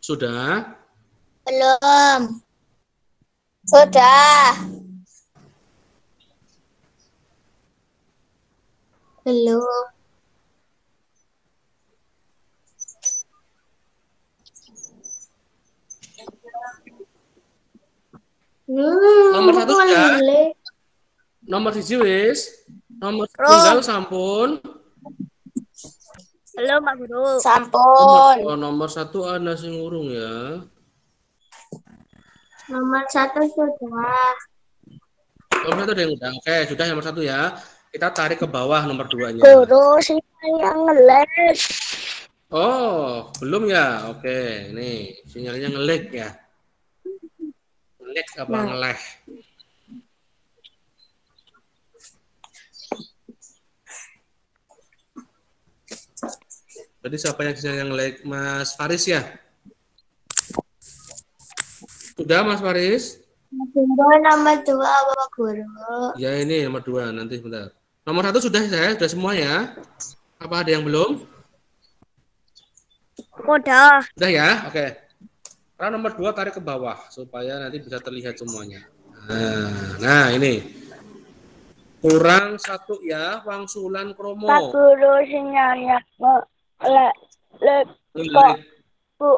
sudah? Belum. Sudah. Belum. Nomor 1 sudah? Nomor 1 wis? Nomor tunggal sampun? Belum, Pak Guru. Sampun. Nomor 1 ada sing urung ya. Nomor 1 sudah. Nomor 1 ada yang udah. Oke, sudah nomor 1 ya. Kita tarik ke bawah nomor 2-nya. Guru, sinyalnya ngelag. Oh, belum ya? Oke, ini sinyalnya nge-lag ya. Nge-lag apa nge-lag? Jadi siapa yang sinyalnya nge-lag? Mas Faris ya? Sudah Mas Faris? Nomor 2, Bapak Guru. Ya ini nomor 2, nanti bentar. Nomor 1 sudah saya, sudah semua ya? Apa ada yang belum? Udah. Sudah ya? Oke. Karena nomor 2 tarik ke bawah supaya nanti bisa terlihat semuanya. Nah ini. Kurang 1 ya, wangsulan kromo. Pak Guru, sinyalnya ngelag. Bu.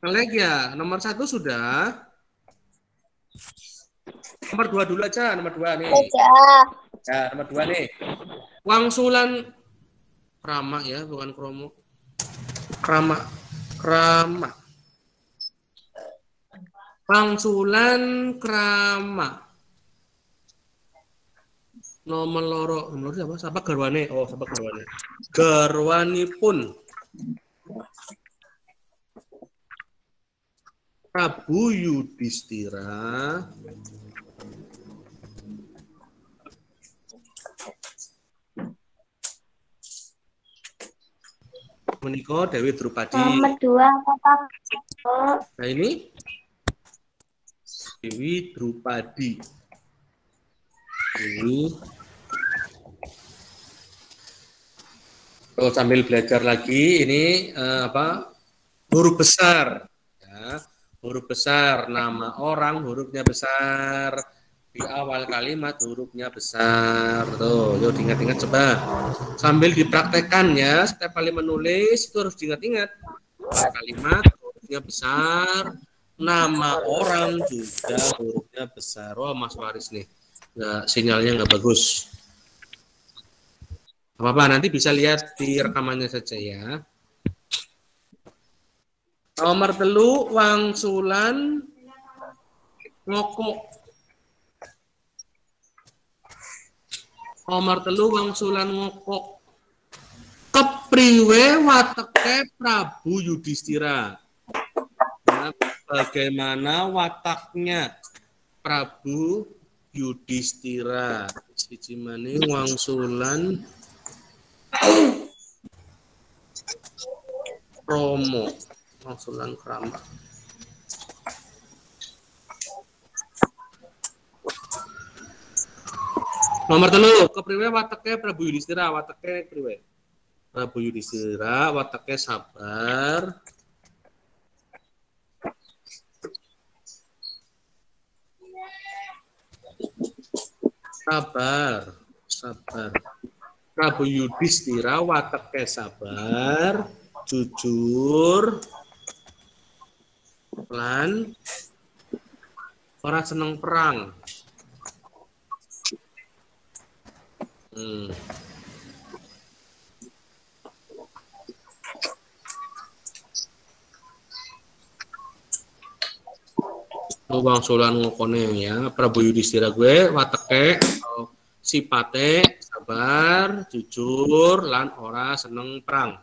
Ngelag ya. Nomor 1 sudah. Nomor 2 dulu aja, nomor 2 nih. Ya, nomor 2 nih. Wangsulan krama ya, bukan kromo. Krama. Wangsulan krama. Nomor loro apa? Sapa garwane? Oh, sapa garwane. Garwanipun Prabu Yudhistira menika Dewi Drupadi. Nomor 2 apa? Nah ini Dewi Drupadi. Ini kalau sambil belajar lagi ini apa? Huruf besar. Ya, huruf besar, nama orang hurufnya besar. Di awal kalimat hurufnya besar. Tuh, yuk diingat-ingat coba. Sambil dipraktekkan ya, setiap kali menulis itu harus diingat-ingat. Kalimat hurufnya besar, nama orang juga hurufnya besar. Oh, Mas Waris nih. Sinyalnya nggak bagus. Apa-apa, nanti bisa lihat di rekamannya saja ya. Nomor telu, wangsulan ngokok. Nomor telu, wangsulan ngokok. Kepriwe wateke Prabu Yudhistira. Nah, bagaimana wataknya Prabu Yudhistira? Siji maning wangsulan Romo, wangsulan krama. Nomor telu, kepriwe wateke Prabu Yudhistira? Wateke priwe? Prabu Yudhistira wateke sabar. Sabar. Prabu Yudhistira wateke sabar, jujur, lan ora seneng perang. Wangsulan ngokone ya, Prabu Yudhistira gue wateke sipate sabar, jujur, lan ora seneng perang.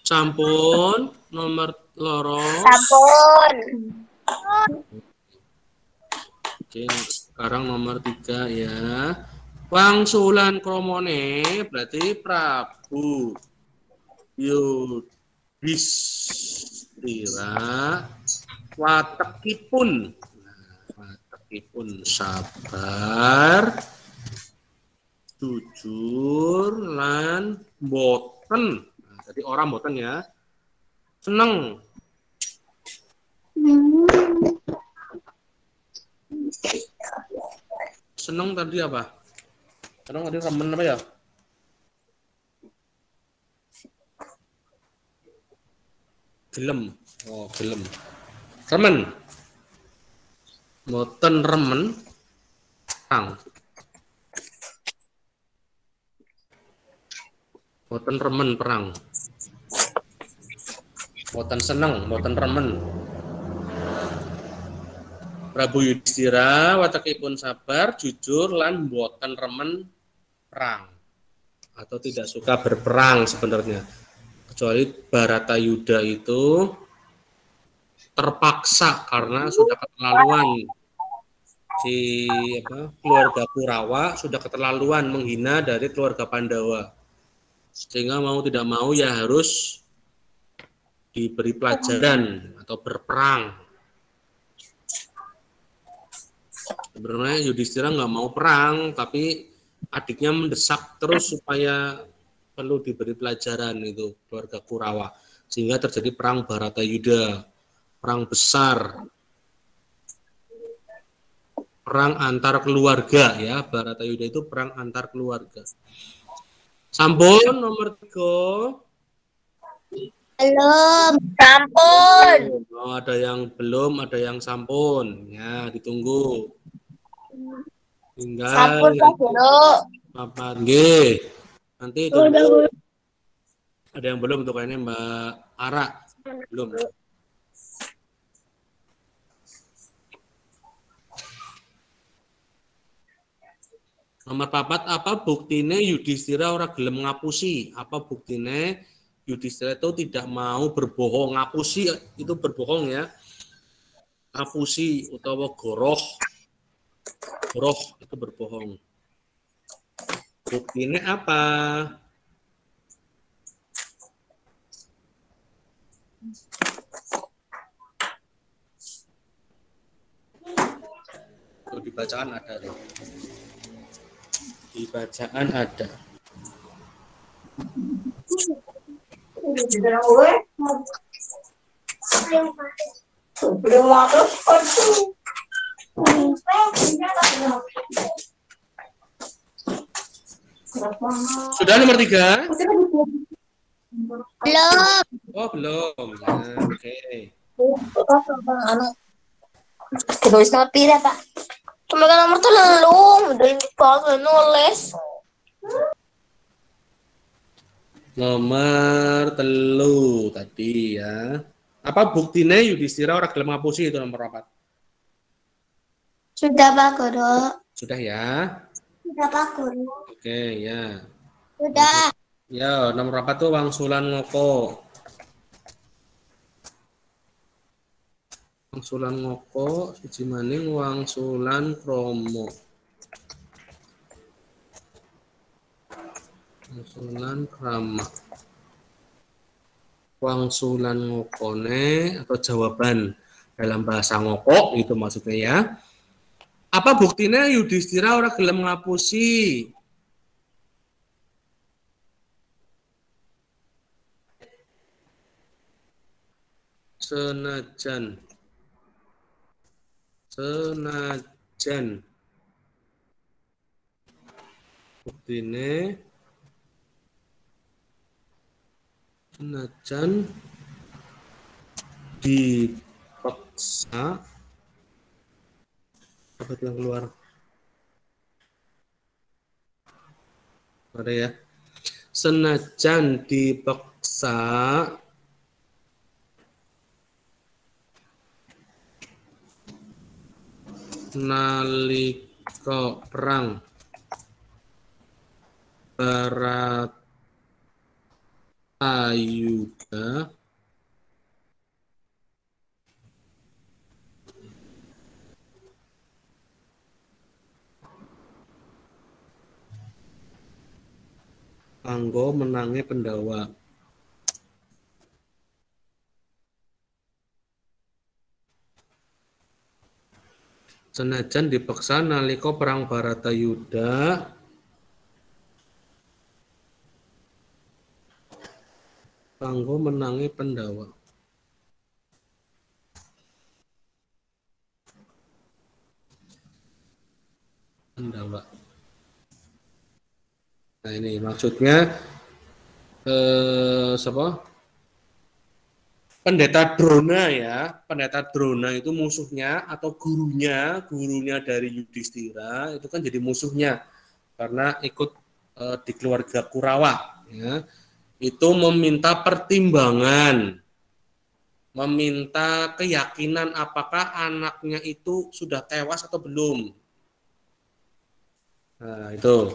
Sampun, nomor loro. Sampun. Oke, sekarang nomor 3 ya. Wangsulan kromone berarti Prabu Yudhistira watekipun. Watekipun sabar, jujur, lan boten. Nah, jadi orang boten ya. Seneng. Seneng tadi apa? Seneng tadi remen apa ya? Gelem. Oh, gelem. Remen. Boten remen. Perang. Boten remen perang. Boten seneng, boten remen. Prabu Yudhistira watakipun sabar, jujur, lan boten remen perang. Atau tidak suka berperang sebenarnya. Kecuali Baratayuda itu terpaksa karena sudah keterlaluan. Keluarga Kurawa sudah keterlaluan menghina dari keluarga Pandawa. Sehingga mau tidak mau ya harus diberi pelajaran atau berperang. Sebenarnya Yudhistira nggak mau perang, tapi adiknya mendesak terus supaya perlu diberi pelajaran itu keluarga Kurawa, sehingga terjadi perang Baratayuda, perang besar, perang antar keluarga ya. Baratayuda itu perang antar keluarga. Sampun nomor 3. Belum. Sampun. Oh, ada yang belum, ada yang sampun. Ya, ditunggu. Tinggal Sampun Pak Guru. papat. Nggih. Nanti itu ada yang belum tuh kayaknya Mbak Ara. Belum. Nomor papat, apa buktine Yudhistira ora gelem ngapusi? Apa buktine Yudhistira itu tidak mau berbohong? Ngapusi itu berbohong ya. Ngapusi utawa goroh. Goroh itu berbohong. Buktine apa? Tuh, di bacaan ada tuh. Di bacaan ada. Sudah nomor 3? Belum. Oh, belum. Ya, oke. Tulis nomor pira, Pak? Cuma kan nomor tuh lelung, udah dipakai nulis. Nomor telu tadi ya. Apa buktine Yudhistira ora gelem ngapusi itu nomor 4? Sudah Pak Guru. Sudah ya. Sudah Pak Guru. Oke ya. Sudah. Ya, nomor 4 tuh wangsulan ngoko. Wangsulan ngoko siji maning wangsulan kromo. Wangsulan krama. Wangsulan ngokone atau jawaban dalam bahasa ngoko itu maksudnya ya. Apa buktinya Yudhistira ora gelem ngapusi? Senajan buktine senajan dipaksa apa yang keluar ada ya, senajan dipaksa nalika perang Baratayuda kanggo menangi Pandhawa. Senajan dipaksa nalika perang Baratayuda kanggo menangi Pandhawa. Nah ini maksudnya siapa? Pendeta Drona ya. Pendeta Drona itu musuhnya atau gurunya dari Yudhistira itu kan jadi musuhnya karena ikut di keluarga Kurawa ya. Itu meminta pertimbangan, meminta keyakinan apakah anaknya itu sudah tewas atau belum. Nah, itu.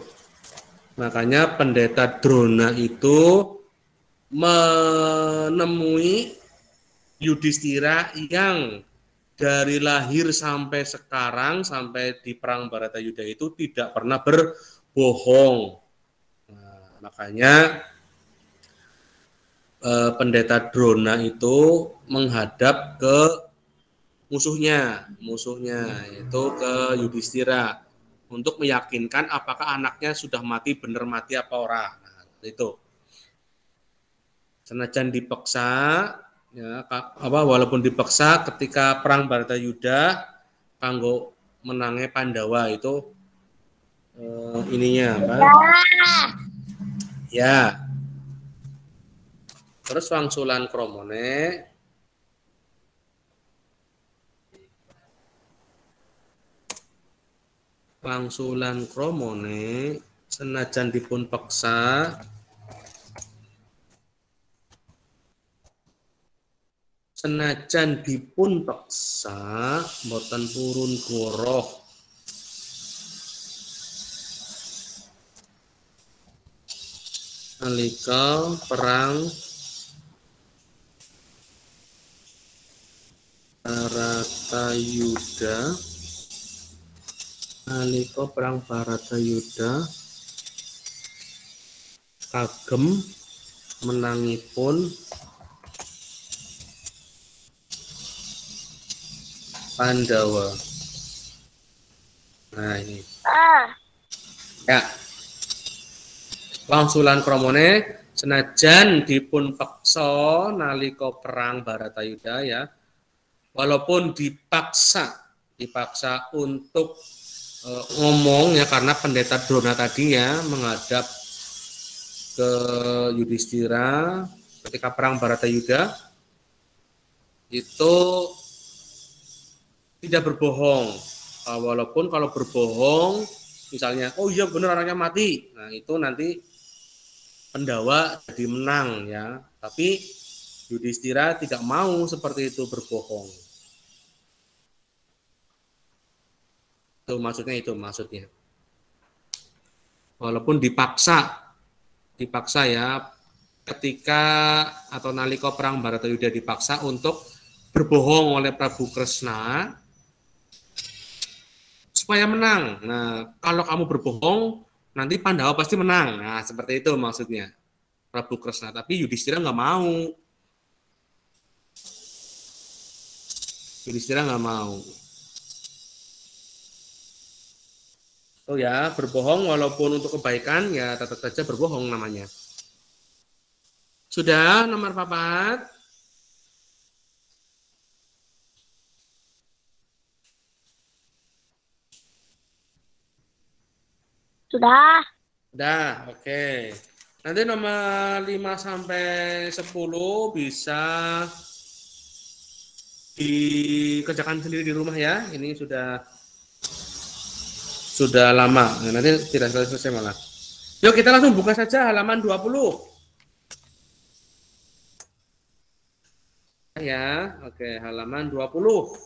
Makanya pendeta Drona itu menemui Yudhistira yang dari lahir sampai sekarang, sampai di perang Baratayuda itu tidak pernah berbohong. Nah, makanya pendeta Drona itu menghadap ke musuhnya yaitu ke Yudhistira untuk meyakinkan apakah anaknya sudah mati, benar mati apa ora. Nah, itu. Senajan dipaksa ya, walaupun dipaksa ketika perang Baratayuda kanggo menangi Pandhawa itu ininya apa? Ya. Terus wangsulan kromone wangsulan kramane senajan dipun peksa mboten purun goroh nalika perang Baratayuda kagem menangipun Pandawa. Nah ini. Ya. Wangsulan kramane senajan dipun peksa nalika perang Baratayuda ya. Walaupun dipaksa untuk ngomong ya karena pendeta Drona tadi ya menghadap ke Yudhistira ketika perang Baratayuda itu tidak berbohong, walaupun kalau berbohong misalnya oh iya benar anaknya mati, nah itu nanti Pandawa jadi menang ya, tapi Yudhistira tidak mau seperti itu berbohong. Itu maksudnya. Walaupun dipaksa ya ketika atau nalika perang Baratayuda dipaksa untuk berbohong oleh Prabu Kresna supaya menang. Nah, kalau kamu berbohong nanti Pandawa pasti menang. Nah, seperti itu maksudnya Prabu Kresna. Tapi Yudhistira nggak mau. Oh ya, berbohong walaupun untuk kebaikan ya tetap saja berbohong namanya. Sudah nomor 4? Sudah, oke. Nanti nomor 5 sampai 10 bisa dikerjakan sendiri di rumah ya. Ini sudah lama. Nah, nanti tidak selesai malah. Yuk kita langsung buka saja halaman 20. Ya, oke, halaman 20.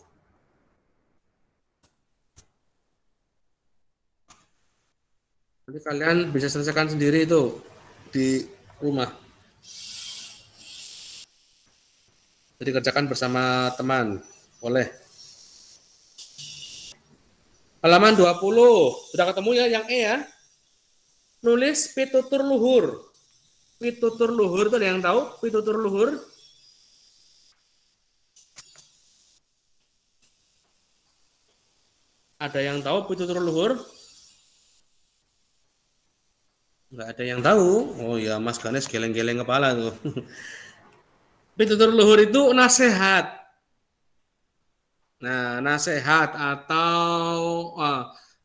Nanti kalian bisa selesaikan sendiri itu di rumah. Jadi kerjakan bersama teman. Boleh. Halaman 20. Sudah ketemu ya yang E ya? Nulis pitutur luhur. Pitutur luhur itu ada yang tahu? Pitutur luhur? Ada yang tahu pitutur luhur? Enggak ada yang tahu. Oh ya, Mas Ganes geleng-geleng kepala tuh. Pitutur luhur itu nasihat. Nah, nasihat atau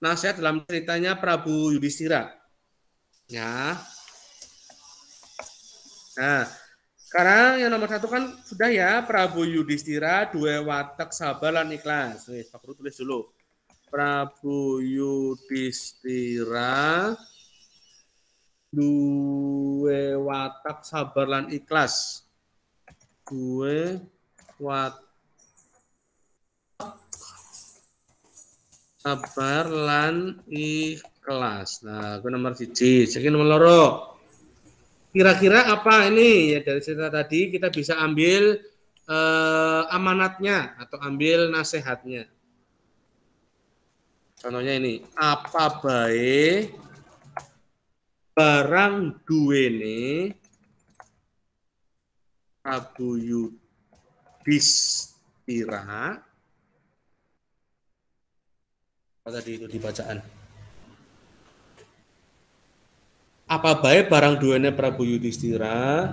nasihat dalam ceritanya Prabu Yudhistira. Ya. Nah, sekarang yang nomor 1 kan sudah ya, Prabu Yudhistira duwe watek sabar lan ikhlas. Wis, Pak Guru tulis dulu. Prabu Yudhistira duwe watak sabar lan ikhlas. Duwe watak sabar lan ikhlas. Nah, itu nomor 1. Jadi nomor loro. Kira-kira apa ini ya dari cerita tadi kita bisa ambil amanatnya atau ambil nasihatnya. Contohnya ini, apa bae barang duwene Prabu Yudhistira. Apa tadi itu di bacaan? Apa bae barang duwene Prabu Yudhistira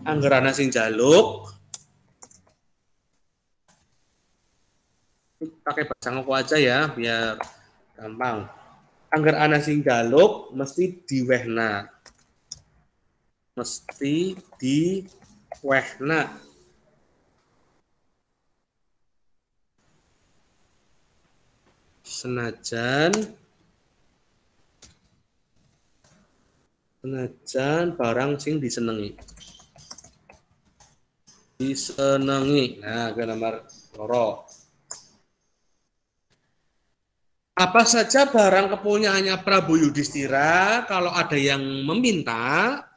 anggerana sing jaluk pakai bahasa ngoko aja ya biar gampang. Angger ana sing jaluk mesti diwehna. Senajan barang sing disenengi. Nah, ke nomor loro. Apa saja barang kepunyaannya Prabu Yudhistira, kalau ada yang meminta,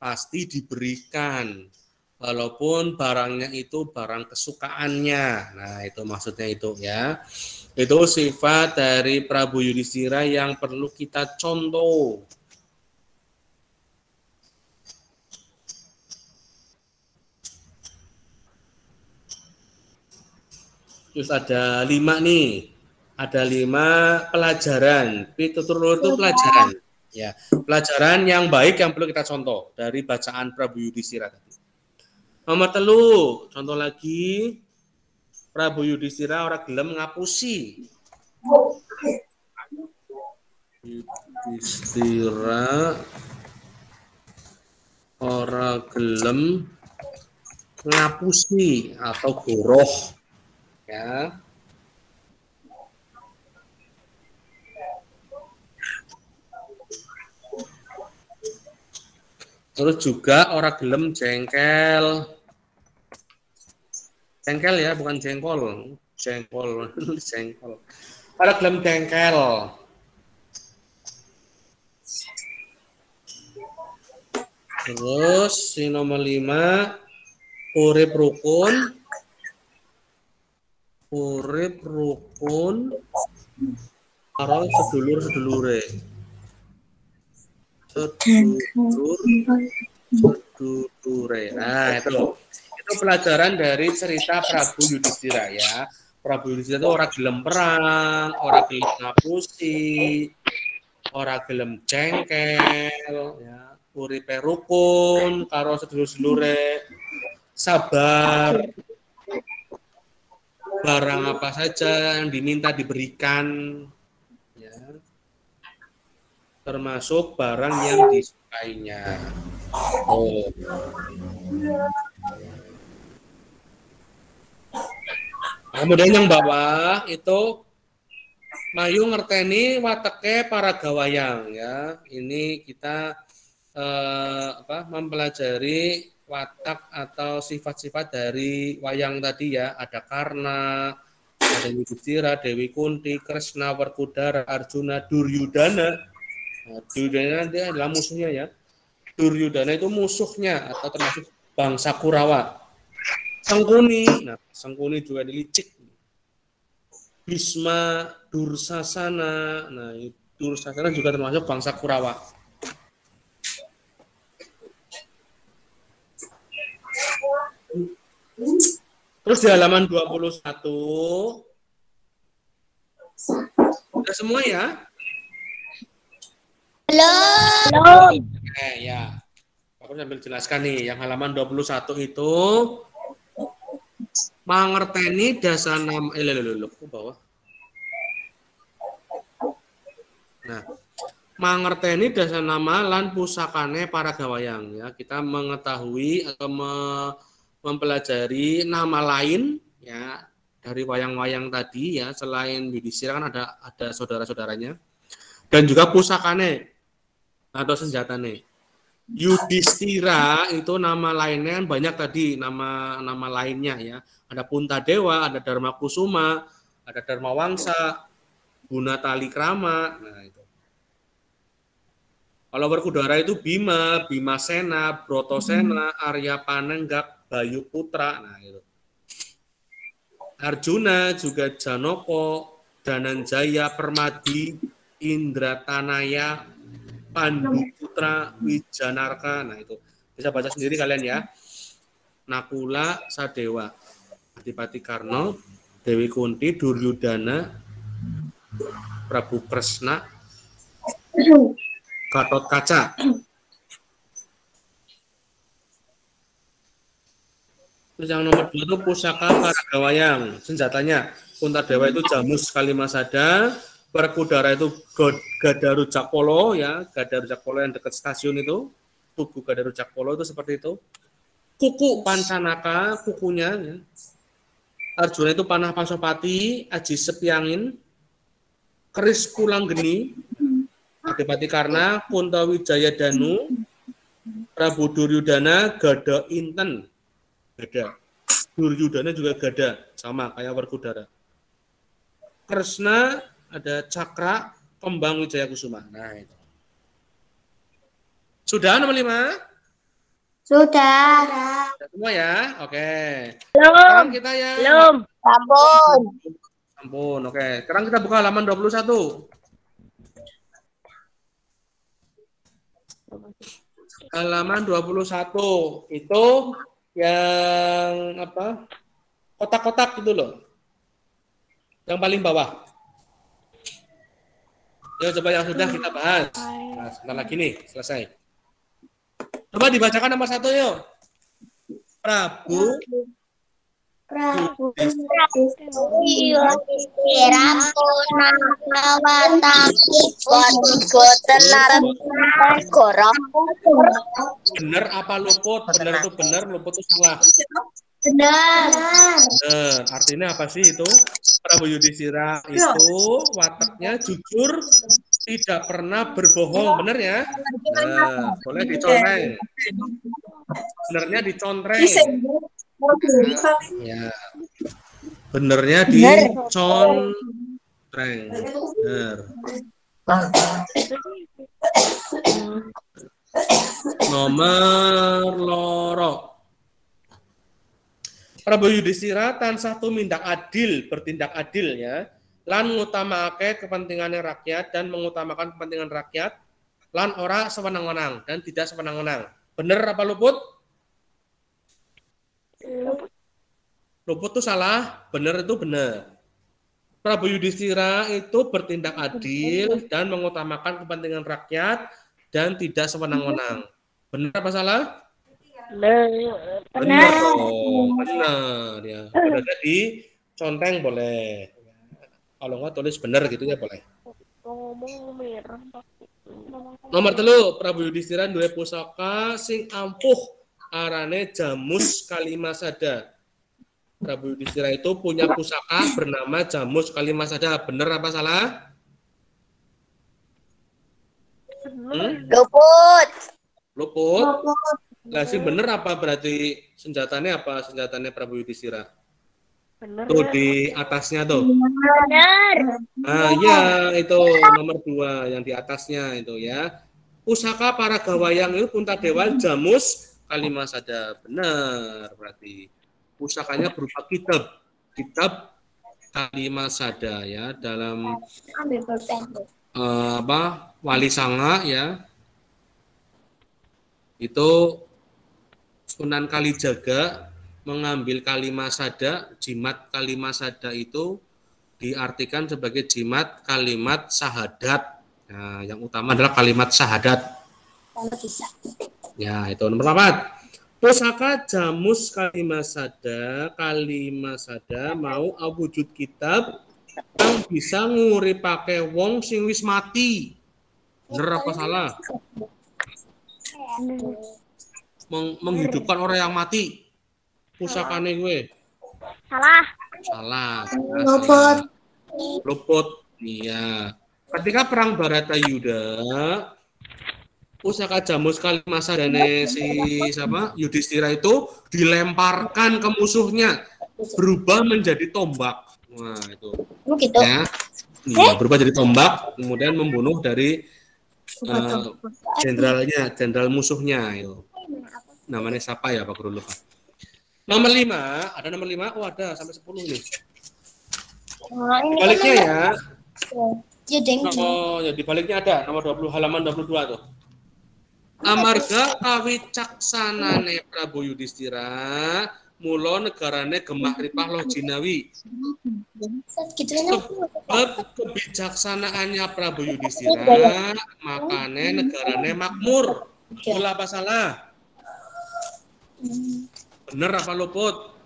pasti diberikan. Walaupun barangnya itu barang kesukaannya. Nah, itu maksudnya itu ya. Itu sifat dari Prabu Yudhistira yang perlu kita contoh. Terus ada 5 nih. Ada 5 pelajaran. Pitutur itu pelajaran. Ya, pelajaran yang baik yang perlu kita contoh dari bacaan Prabu Yudhistira tadi. Nomor 3, contoh lagi. Prabu Yudhistira ora gelem ngapusi. Yudhistira ora gelem ngapusi atau goroh. Ya. Terus juga ora gelem jengkel. Jengkel ya, bukan jengkol. Jengkol, jengkol. Ora gelem jengkel. Terus si nomor 5, urip rukun. Urip rukun karo sedulur-sedulure. Sedulure. Nah, itu pelajaran dari cerita Prabu Yudhistira ya. Prabu Yudhistira itu orang gelem perang, orang gelem ngapusi, orang gelem jengkel, ya. Uripe rukun karo sedulur-sedulure, sabar. Barang apa saja yang diminta diberikan, ya. Termasuk barang yang disukainya. Oh. Kemudian yang bawah itu Mayu ngerteni wateke para gawayang ya. Ini kita mempelajari watak atau sifat-sifat dari wayang tadi ya. Ada Karna, ada Yudhistira, Dewi Kunti, Kresna, Werkudara, Arjuna, Duryudana. Nah, Duryudana dia adalah musuhnya ya. Duryudana itu musuhnya atau termasuk bangsa Kurawa. Sangkuni, nah Sangkuni juga dilicik. Bhisma, Dursasana, nah Dursasana juga termasuk bangsa Kurawa. Terus di halaman 21, udah semua ya? Belum. Ya. Aku sambil jelaskan nih, yang halaman 21 itu mangerteni dasanama ke bawah. Nah, mangerteni dasanama lan pusakane para gawayang ya. Kita mengetahui atau mempelajari nama lain ya dari wayang-wayang tadi ya, selain Yudhistira kan ada saudara-saudaranya. Dan juga pusakane atau senjatane. Yudhistira itu nama lainnya kan banyak tadi, nama lainnya ya. Ada Puntadewa, ada Dharma Kusuma, ada Dharma Wangsa, Gunatalikrama. Nah, itu. Kalau Werkudara itu Bima, Bimasena, Brotosena, Arya Panenggak, Bayu Putra. Nah, itu. Arjuna juga Janoko, Dananjaya, Permadi, Indratanaya, Pandu Putra, Wijanarka. Nah, itu bisa baca sendiri kalian ya. Nakula, Sadewa, Adipati Karno, Dewi Kunti, Duryudana, Prabu Kresna, Gatot Kaca. Terus yang nomor 2 itu pusaka para gawayang, senjatanya. Puntadewa itu Jamus Kalimasada, Werkudara itu Gadaru Jakpolo ya, Gadaru Jakpolo yang dekat stasiun itu, tugu Gadaru Jakpolo itu seperti itu. Kuku Pancanaka, kukunya ya. Arjuna itu Panah Pasopati, Aji Sepyangin. keris pulang geni, Adipati Karna, Kuntawijaya Danu, Prabu Duryudana, gada inten, gada. Duryudana juga gada, sama kayak Werkudara. Kresna ada cakra, kembang Wijaya Kusuma. Nah itu. Sudah nomor 5? Sudah. Sudah semua ya? Oke. Belum. Sekarang kita yang Belum. Sampun. Ampun, oke. Sekarang kita buka halaman 21. Halaman 21 itu yang apa? Kotak-kotak itu loh. Yang paling bawah. Ya coba yang sudah kita bahas. Nah, sebentar lagi nih, selesai. Coba dibacakan nomor 1 yuk. Prabu bener apa luput? Bener itu bener, luput itu salah. Benar. Artinya apa sih itu? Prabu Yudhistira itu wataknya jujur, tidak pernah berbohong, bener ya? Nah, boleh dicontreng. Benernya dicontreng. Ya. Benernya dicontreng. Bener. Nomor loro. Prabu Yudhistira tansah tumindak adil, bertindak adil ya. Lan ngutamake kepentingannya rakyat dan mengutamakan kepentingan rakyat. Lan ora sewenang-wenang dan tidak sewenang-wenang. Bener apa luput? Luput itu salah, bener itu bener. Prabu Yudhistira itu bertindak adil dan mengutamakan kepentingan rakyat dan tidak sewenang-wenang. Bener apa salah? Benar dong, benar ya. Benar di conteng boleh. Kalau nggak tulis benar gitu ya boleh. Nomor 3, Prabu Yudhistira duwe pusaka sing ampuh arane Jamus Kalimasada. Prabu Yudhistira itu punya pusaka bernama Jamus Kalimasada. Benar apa salah? Luput. Luput. Lah sing bener apa berarti senjatanya apa? Senjatanya Prabu Yudhistira? Bener. Tuh di atasnya tuh. Benar. Ah ya, itu nomor 2 yang di atasnya itu ya. Pusaka para gawayang itu Puntadewa Jamus Kalimasada. Benar berarti. Pusakanya berupa kitab Kalimasada ya dalam Wali Sanga ya. Itu Sunan Kalijaga mengambil Kalimasada, jimat Kalimasada itu diartikan sebagai jimat kalimat syahadat. Nah, yang utama adalah kalimat syahadat. Ya, itu nomor 4. Pusaka Jamus Kalimasada mau awujud kitab yang bisa nguripake wong sing wis mati. Bener apa salah? Menghidupkan orang yang mati. Pusakane gue. Salah. Luput. Iya. Ketika perang Baratayuda, pusaka Jamus Kalimasada Yudhistira itu dilemparkan ke musuhnya, berubah menjadi tombak. Nah, itu. Gitu. Ya. Iya, berubah jadi tombak, kemudian membunuh dari jenderal musuhnya itu. Namanya siapa ya Pak Guru lupa. Nomor 5, ada nomor 5. Oh, ada sampai 10 nih. Baliknya ya. Oh, ya di baliknya ada nomor 20 halaman 22 tuh. Amarga kawicaksanane Prabu Yudhistira, mula negarane gemah ripah loh jinawi. Sebab kebijaksanaannya Prabu Yudhistira, makane negarane makmur. Mula apa salah? Bener apa luput?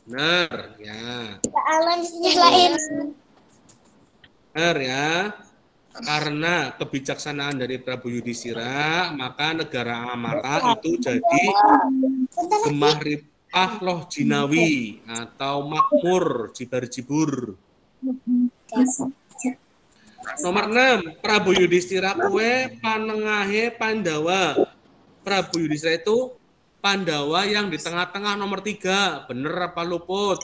Bener, ya. Bener ya. Karena kebijaksanaan dari Prabu Yudhistira, maka negara Amara itu jadi gemah ripah loh jinawi atau makmur, jibar-jibur. Nomor 6, Prabu Yudhistira kue panengahe Pandawa. Prabu Yudhistira itu Pandawa yang di tengah-tengah nomor 3. Bener apa luput?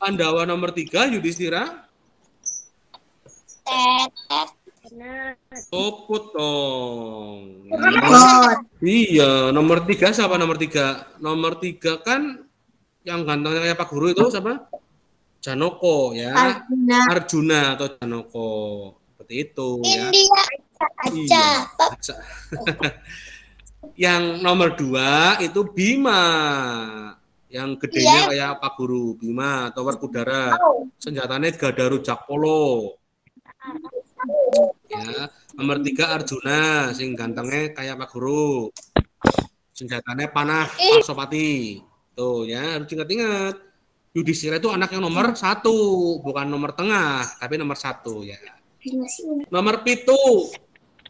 Pandawa nomor 3, Yudhistira? Luput dong. Iya, nomor 3 siapa nomor 3? Nomor 3 kan yang gantengnya kayak Pak Guru itu siapa? Janoko ya. Arjuna atau Janoko. Seperti itu ya. Iya. Yang nomor 2 itu Bima. Yang gedenya kayak Pak Guru, Bima atau Werkudara. Senjatanya Gadaru Jakpolo. Ya, nomor 3 Arjuna, sing gantengnya kayak Pak Guru. Senjatanya panah Parsopati. Tuh ya, harus ingat-ingat. Yudhistira itu anak yang nomor 1, bukan nomor tengah, tapi nomor 1 ya. Nomor 7,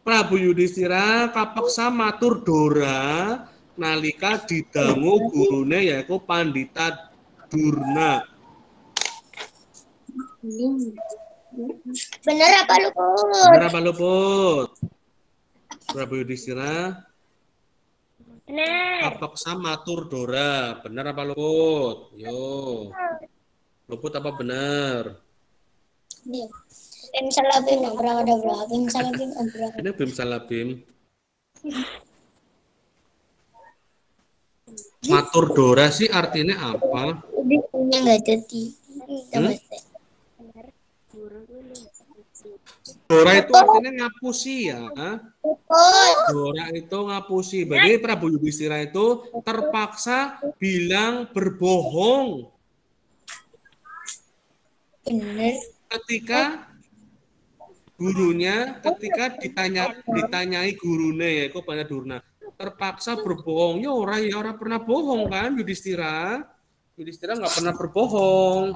Prabu Yudhistira kapeksa matur Dora nalika didangu gurune yaiku Pandita Durna. Bener apa luput? Bener apa luput? Prabu Yudhistira kapeksa matur Dora. Bener apa luput? Yo. Luput apa bener? Bim salabim berapa ada berapa? Bim salabim berapa? Ini Bim Salabim. Matur Dora sih artinya apa? Ini nggak jadi. Dora itu artinya ngapusi ya. Dora itu ngapusi. Berarti Prabu Yudhistira itu terpaksa bilang berbohong. Bener. Ketika gurunya, ketika ditanyai gurunya yaitu Pandita Durna, terpaksa berbohong. Ya orang pernah bohong kan Yudhistira. Yudhistira nggak pernah berbohong.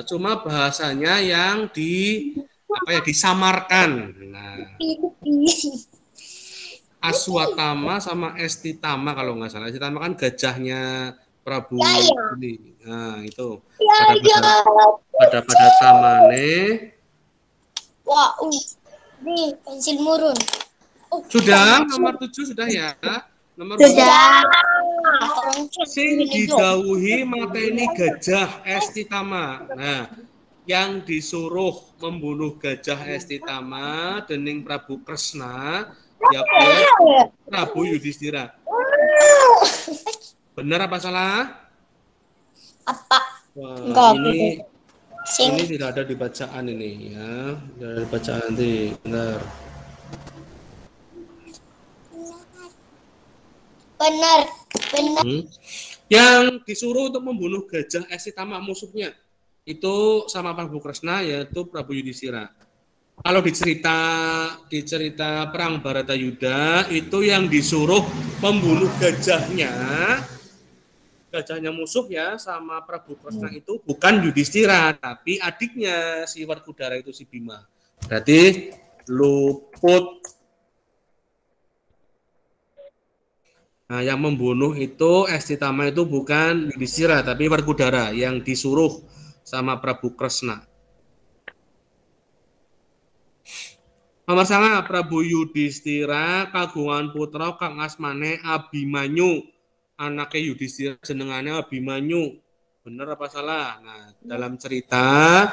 Cuma bahasanya yang disamarkan. Nah, Aswatama sama Estitama kalau nggak salah. Estitama kan gajahnya Prabu ini. Nah, itu. Pada tamane. Wah, nih pensil murun. Sudah, nomor 7 sudah ya. Nomor sudah. Sing didhawuhi mateni gajah Estitama. Nah, yang disuruh membunuh gajah Estitama dening Prabu Kresna ya Prabu Yudhistira. Benar apa salah? Apa? Wah, ini tidak ada di bacaan ini ya. Tidak ada di bacaan nanti. Benar. Benar. Yang disuruh untuk membunuh gajah Estitama musuhnya itu sama Prabu Kresna yaitu Prabu Yudhistira. Kalau di cerita perang Baratayuda itu yang disuruh membunuh gajahnya musuh ya sama Prabu Kresna itu bukan Yudhistira tapi adiknya si Werkudara itu si Bima. Berarti luput. Nah, yang membunuh itu Estitama itu bukan Yudhistira tapi Werkudara yang disuruh sama Prabu Kresna. Nomor 9 Prabu Yudhistira kagungan putra kang asmane Abimanyu. Anaknya Yudhistira jenengane Abimanyu. Bener apa salah? Nah, dalam cerita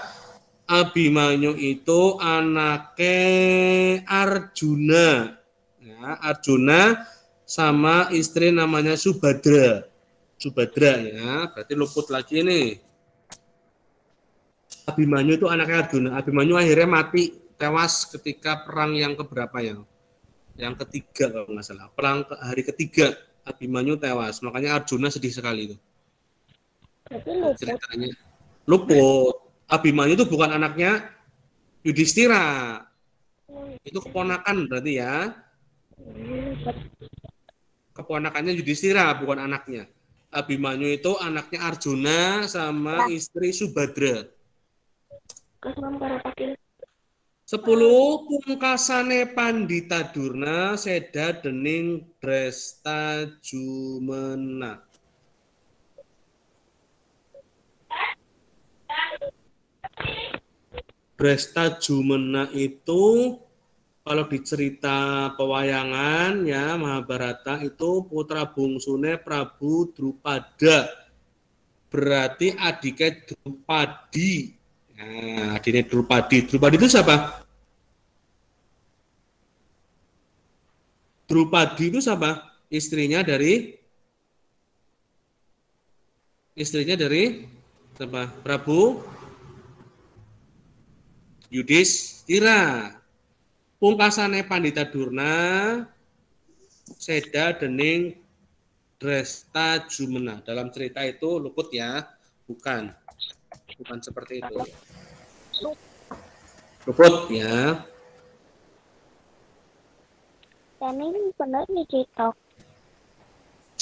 Abimanyu itu anaknya Arjuna. Ya, Arjuna sama istri namanya Subhadra. Subhadra ya, berarti luput lagi nih. Abimanyu itu anaknya Arjuna. Abimanyu akhirnya mati, tewas ketika perang yang keberapa ya? Yang ketiga kalau nggak salah. Perang hari ketiga Abimanyu tewas. Makanya Arjuna sedih sekali itu. Ceritanya luput. Abimanyu itu bukan anaknya Yudhistira. Itu keponakan berarti ya. Keponakannya Yudhistira bukan anaknya. Abimanyu itu anaknya Arjuna sama istri Subhadra. 10 pungkasane Pandita Durna seda dening Dresta Jumena. Dresta Jumena itu kalau di cerita pewayangan ya Mahabharata itu putra bungsune Prabu Drupada. Berarti adiknya Drupadi. Nah, adiknya Drupadi. Drupadi itu siapa? Drupadi itu siapa? Istrinya dari siapa? Prabu Yudhistira. Pungkasane Pandita Durna seda dening Dresta Jumena. Dalam cerita itu luput ya, bukan seperti itu. Luput ya. Ini benar nih TikTok.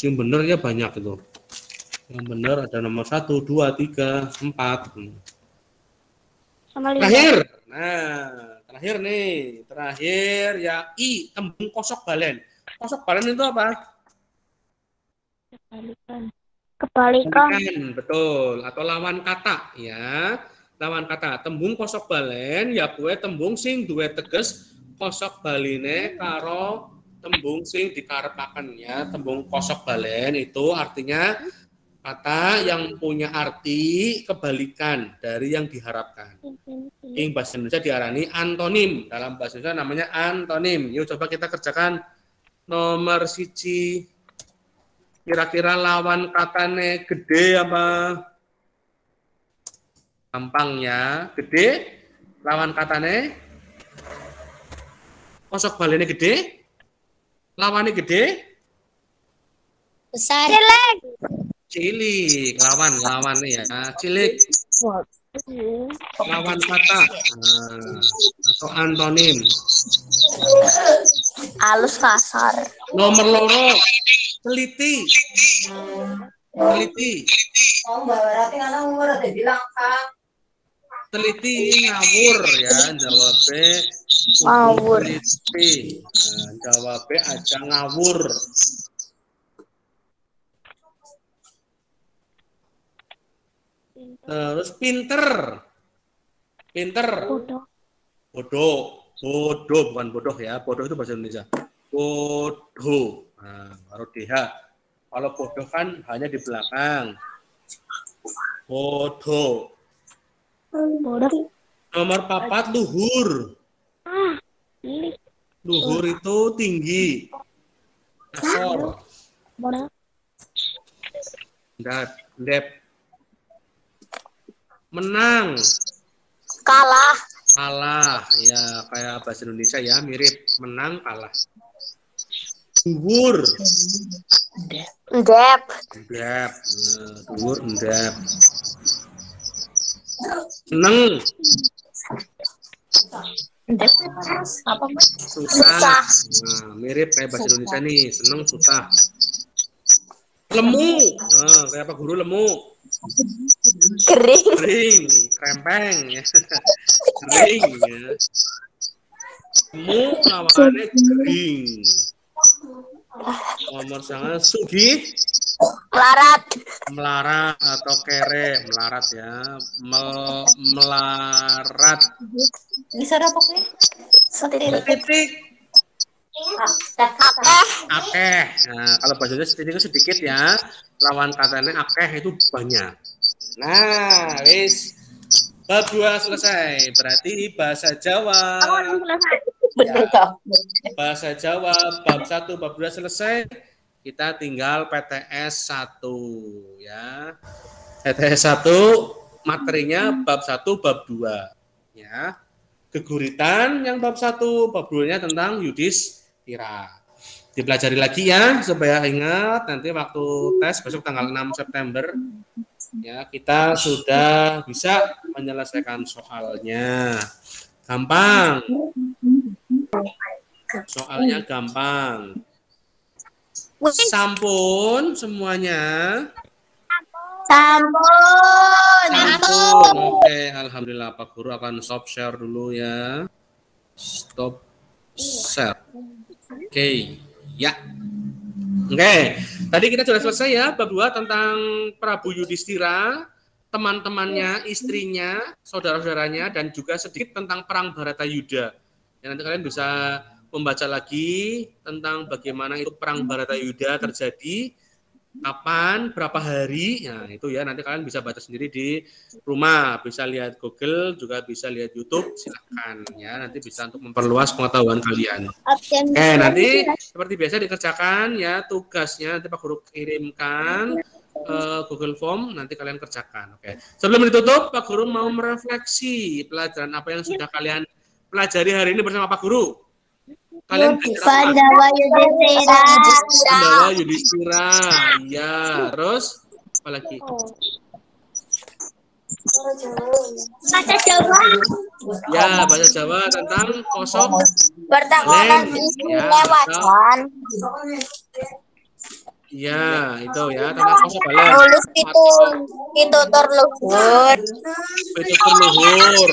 Yang benar ya banyak itu. Yang benar ada nomor 1, 2, 3, 4. Sama 5. Terakhir. Nah, terakhir nih. Terakhir ya I, tembung kosok balen. Kosok balen itu apa? Kebalikan, betul. Atau lawan kata ya. Lawan kata. Tembung kosok balen ya kuwe tembung sing duwe teges kosok baline karo tembung sing dikarepaken ya. Tembung kosok balen itu artinya kata yang punya arti kebalikan dari yang diharapkan. Ing bahasa Indonesia diarani antonim. Dalam bahasa Indonesia namanya antonim. Yuk coba kita kerjakan nomor 1. Kira-kira lawan katane gede apa? Gampang ya. Gede lawan katane kosok balene gede. Lawannya gede. Besar. Cilik. Lawan ya. Cilik. Lawan kata. Nah, atau antonim. Halus kasar. Nomor loro. Teliti. Teliti ngawur ya jawabnya. Ngawur. Teliti. Nah, jawabnya aja ngawur. Terus pinter. Bodoh bukan bodoh ya. Bodoh itu bahasa Indonesia. Bodoh. Nah, baru DH. Kalau bodoh kan hanya di belakang. Bodoh. Nomor 4 luhur. Luhur itu tinggi. Asor. Dep. Menang. Kalah. Ya kayak bahasa Indonesia ya mirip menang kalah. Dhuwur. Endep. Nah, dhuwur endep. Seneng. Endep apa? Susah. Nah, mirip kayak bahasa Indonesia nih, seneng susah. Lemu. Nah, kayak apa guru lemu? Kering. Krempeng ya. Kering ya. Lemu lawannya kering. Nomor sangat sugih. Melarat atau kere, melarat ya. Melarat. Bisa apa sih? Titik. Akeh. Nah, kalau bahasanya titik itu sedikit ya. Lawan katanya akeh itu banyak. Nah, wis bab 2 selesai. Berarti bahasa Jawa. Ya, bahasa Jawa bab 1, bab 2 selesai. Kita tinggal PTS 1 ya. PTS 1 materinya bab 1, bab 2 ya. Geguritan yang bab 1, bab 2-nya tentang Yudhistira. Dipelajari lagi ya supaya ingat nanti waktu tes besok tanggal 6 September ya kita sudah bisa menyelesaikan soalnya. Gampang. Soalnya gampang. Sampun semuanya. Sampun. Oke, alhamdulillah Pak Guru akan stop share dulu ya. Stop share. Oke, ya. Oke, tadi kita sudah selesai ya bab 2 tentang Prabu Yudhistira, teman-temannya, istrinya, saudara-saudaranya, dan juga sedikit tentang perang Baratayuda. Ya, nanti kalian bisa membaca lagi tentang bagaimana itu perang Baratayuda terjadi, kapan, berapa hari, nah itu ya nanti kalian bisa baca sendiri di rumah, bisa lihat Google, juga bisa lihat YouTube, silakan ya, nanti bisa untuk memperluas pengetahuan kalian. Oke, nanti seperti biasa dikerjakan ya tugasnya, nanti Pak Guru kirimkan Google Form, nanti kalian kerjakan. Oke, sebelum ditutup Pak Guru mau merefleksi pelajaran apa yang sudah kalian pelajari hari ini bersama Pak Guru. Kalian Pandawa Yudhistira. Pandawa Yudhistira. Iya, terus apa lagi? Bahasa Jawa. Ya, bahasa Jawa tentang kosok Pertanggalan lewatan. Iya, itu ya tentang kosok balen. Nulis itu terluhur. Terluhur.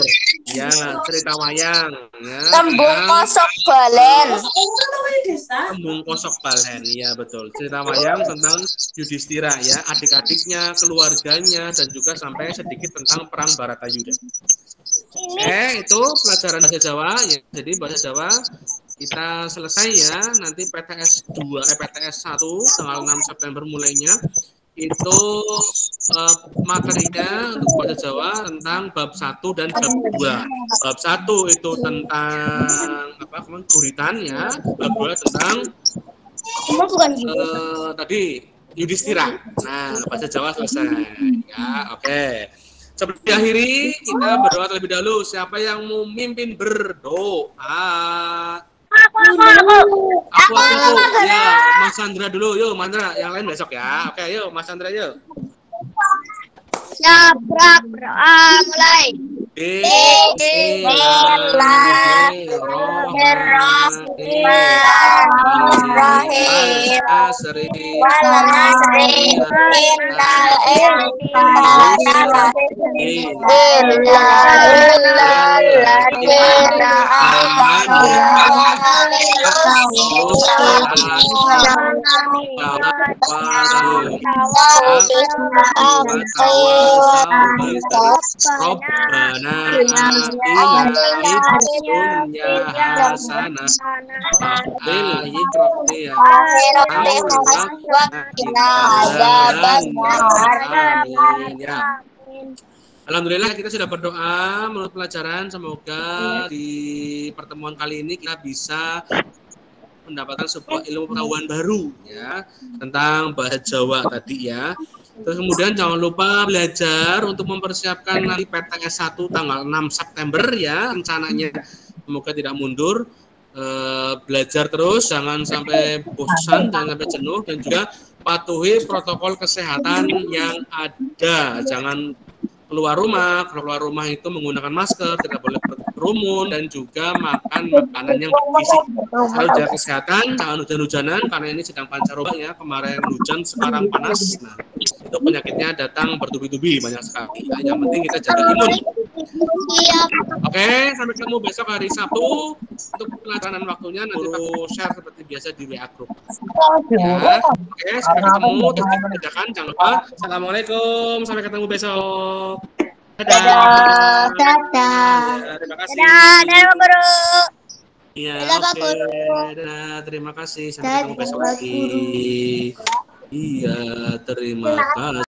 Ya, cerita wayang. Ya, Tembung kosok balen. Tembung kosok balen, iya betul. Cerita wayang tentang Yudhistira ya, adik-adiknya, keluarganya, dan juga sampai sedikit tentang perang Baratayuda. Itu pelajaran bahasa Jawa ya. Jadi bahasa Jawa kita selesai ya. Nanti PTS 1 tanggal 6 September mulainya. Itu materinya untuk bahasa Jawa tentang bab 1 dan bab 2. Bab 1 itu tentang guritan ya. Bab 2 tentang tadi Yudhistira. Nah, bahasa Jawa selesai. Ya, oke. Sebelum diakhiri, kita berdoa terlebih dahulu. Siapa yang mau mimpin berdoa? Aku. Ya, Mas Chandra dulu. Yuk, Mandra. Yang lain besok ya. Oke, yuk, Mas Chandra yuk. Siap, berdoa mulai. Rabbana atina fid dunya hasanah wa fil Alhamdulillah kita sudah berdoa menurut pelajaran, semoga di pertemuan kali ini kita bisa mendapatkan sebuah ilmu pengetahuan baru ya tentang bahasa Jawa tadi ya. Terus kemudian jangan lupa belajar untuk mempersiapkan nanti PTS 1 tanggal 6 September ya rencananya. Semoga tidak mundur. Belajar terus, jangan sampai bosan, jangan sampai jenuh, dan juga patuhi protokol kesehatan yang ada. Jangan keluar rumah itu menggunakan masker, tidak boleh berkerumun, dan juga makan makanan yang bergizi. Selalu jaga kesehatan, jangan hujan-hujanan karena ini sedang pancaroba ya, kemarin hujan sekarang panas. Nah, itu penyakitnya datang bertubi-tubi banyak sekali. Nah, yang penting kita jaga imun. Oke, sampai ketemu besok hari Sabtu untuk pelajaran waktunya nanti aku share seperti biasa di WA group. Ya. Oke, sampai ketemu. Kerjakan, jangan lupa. Assalamualaikum, sampai ketemu besok. Dadah. Ya, terima kasih. Dadah, Guru. Iya, Dadah, oke. Guru. Dadah, terima kasih. Sampai ketemu besok lagi. Iya, terima kasih.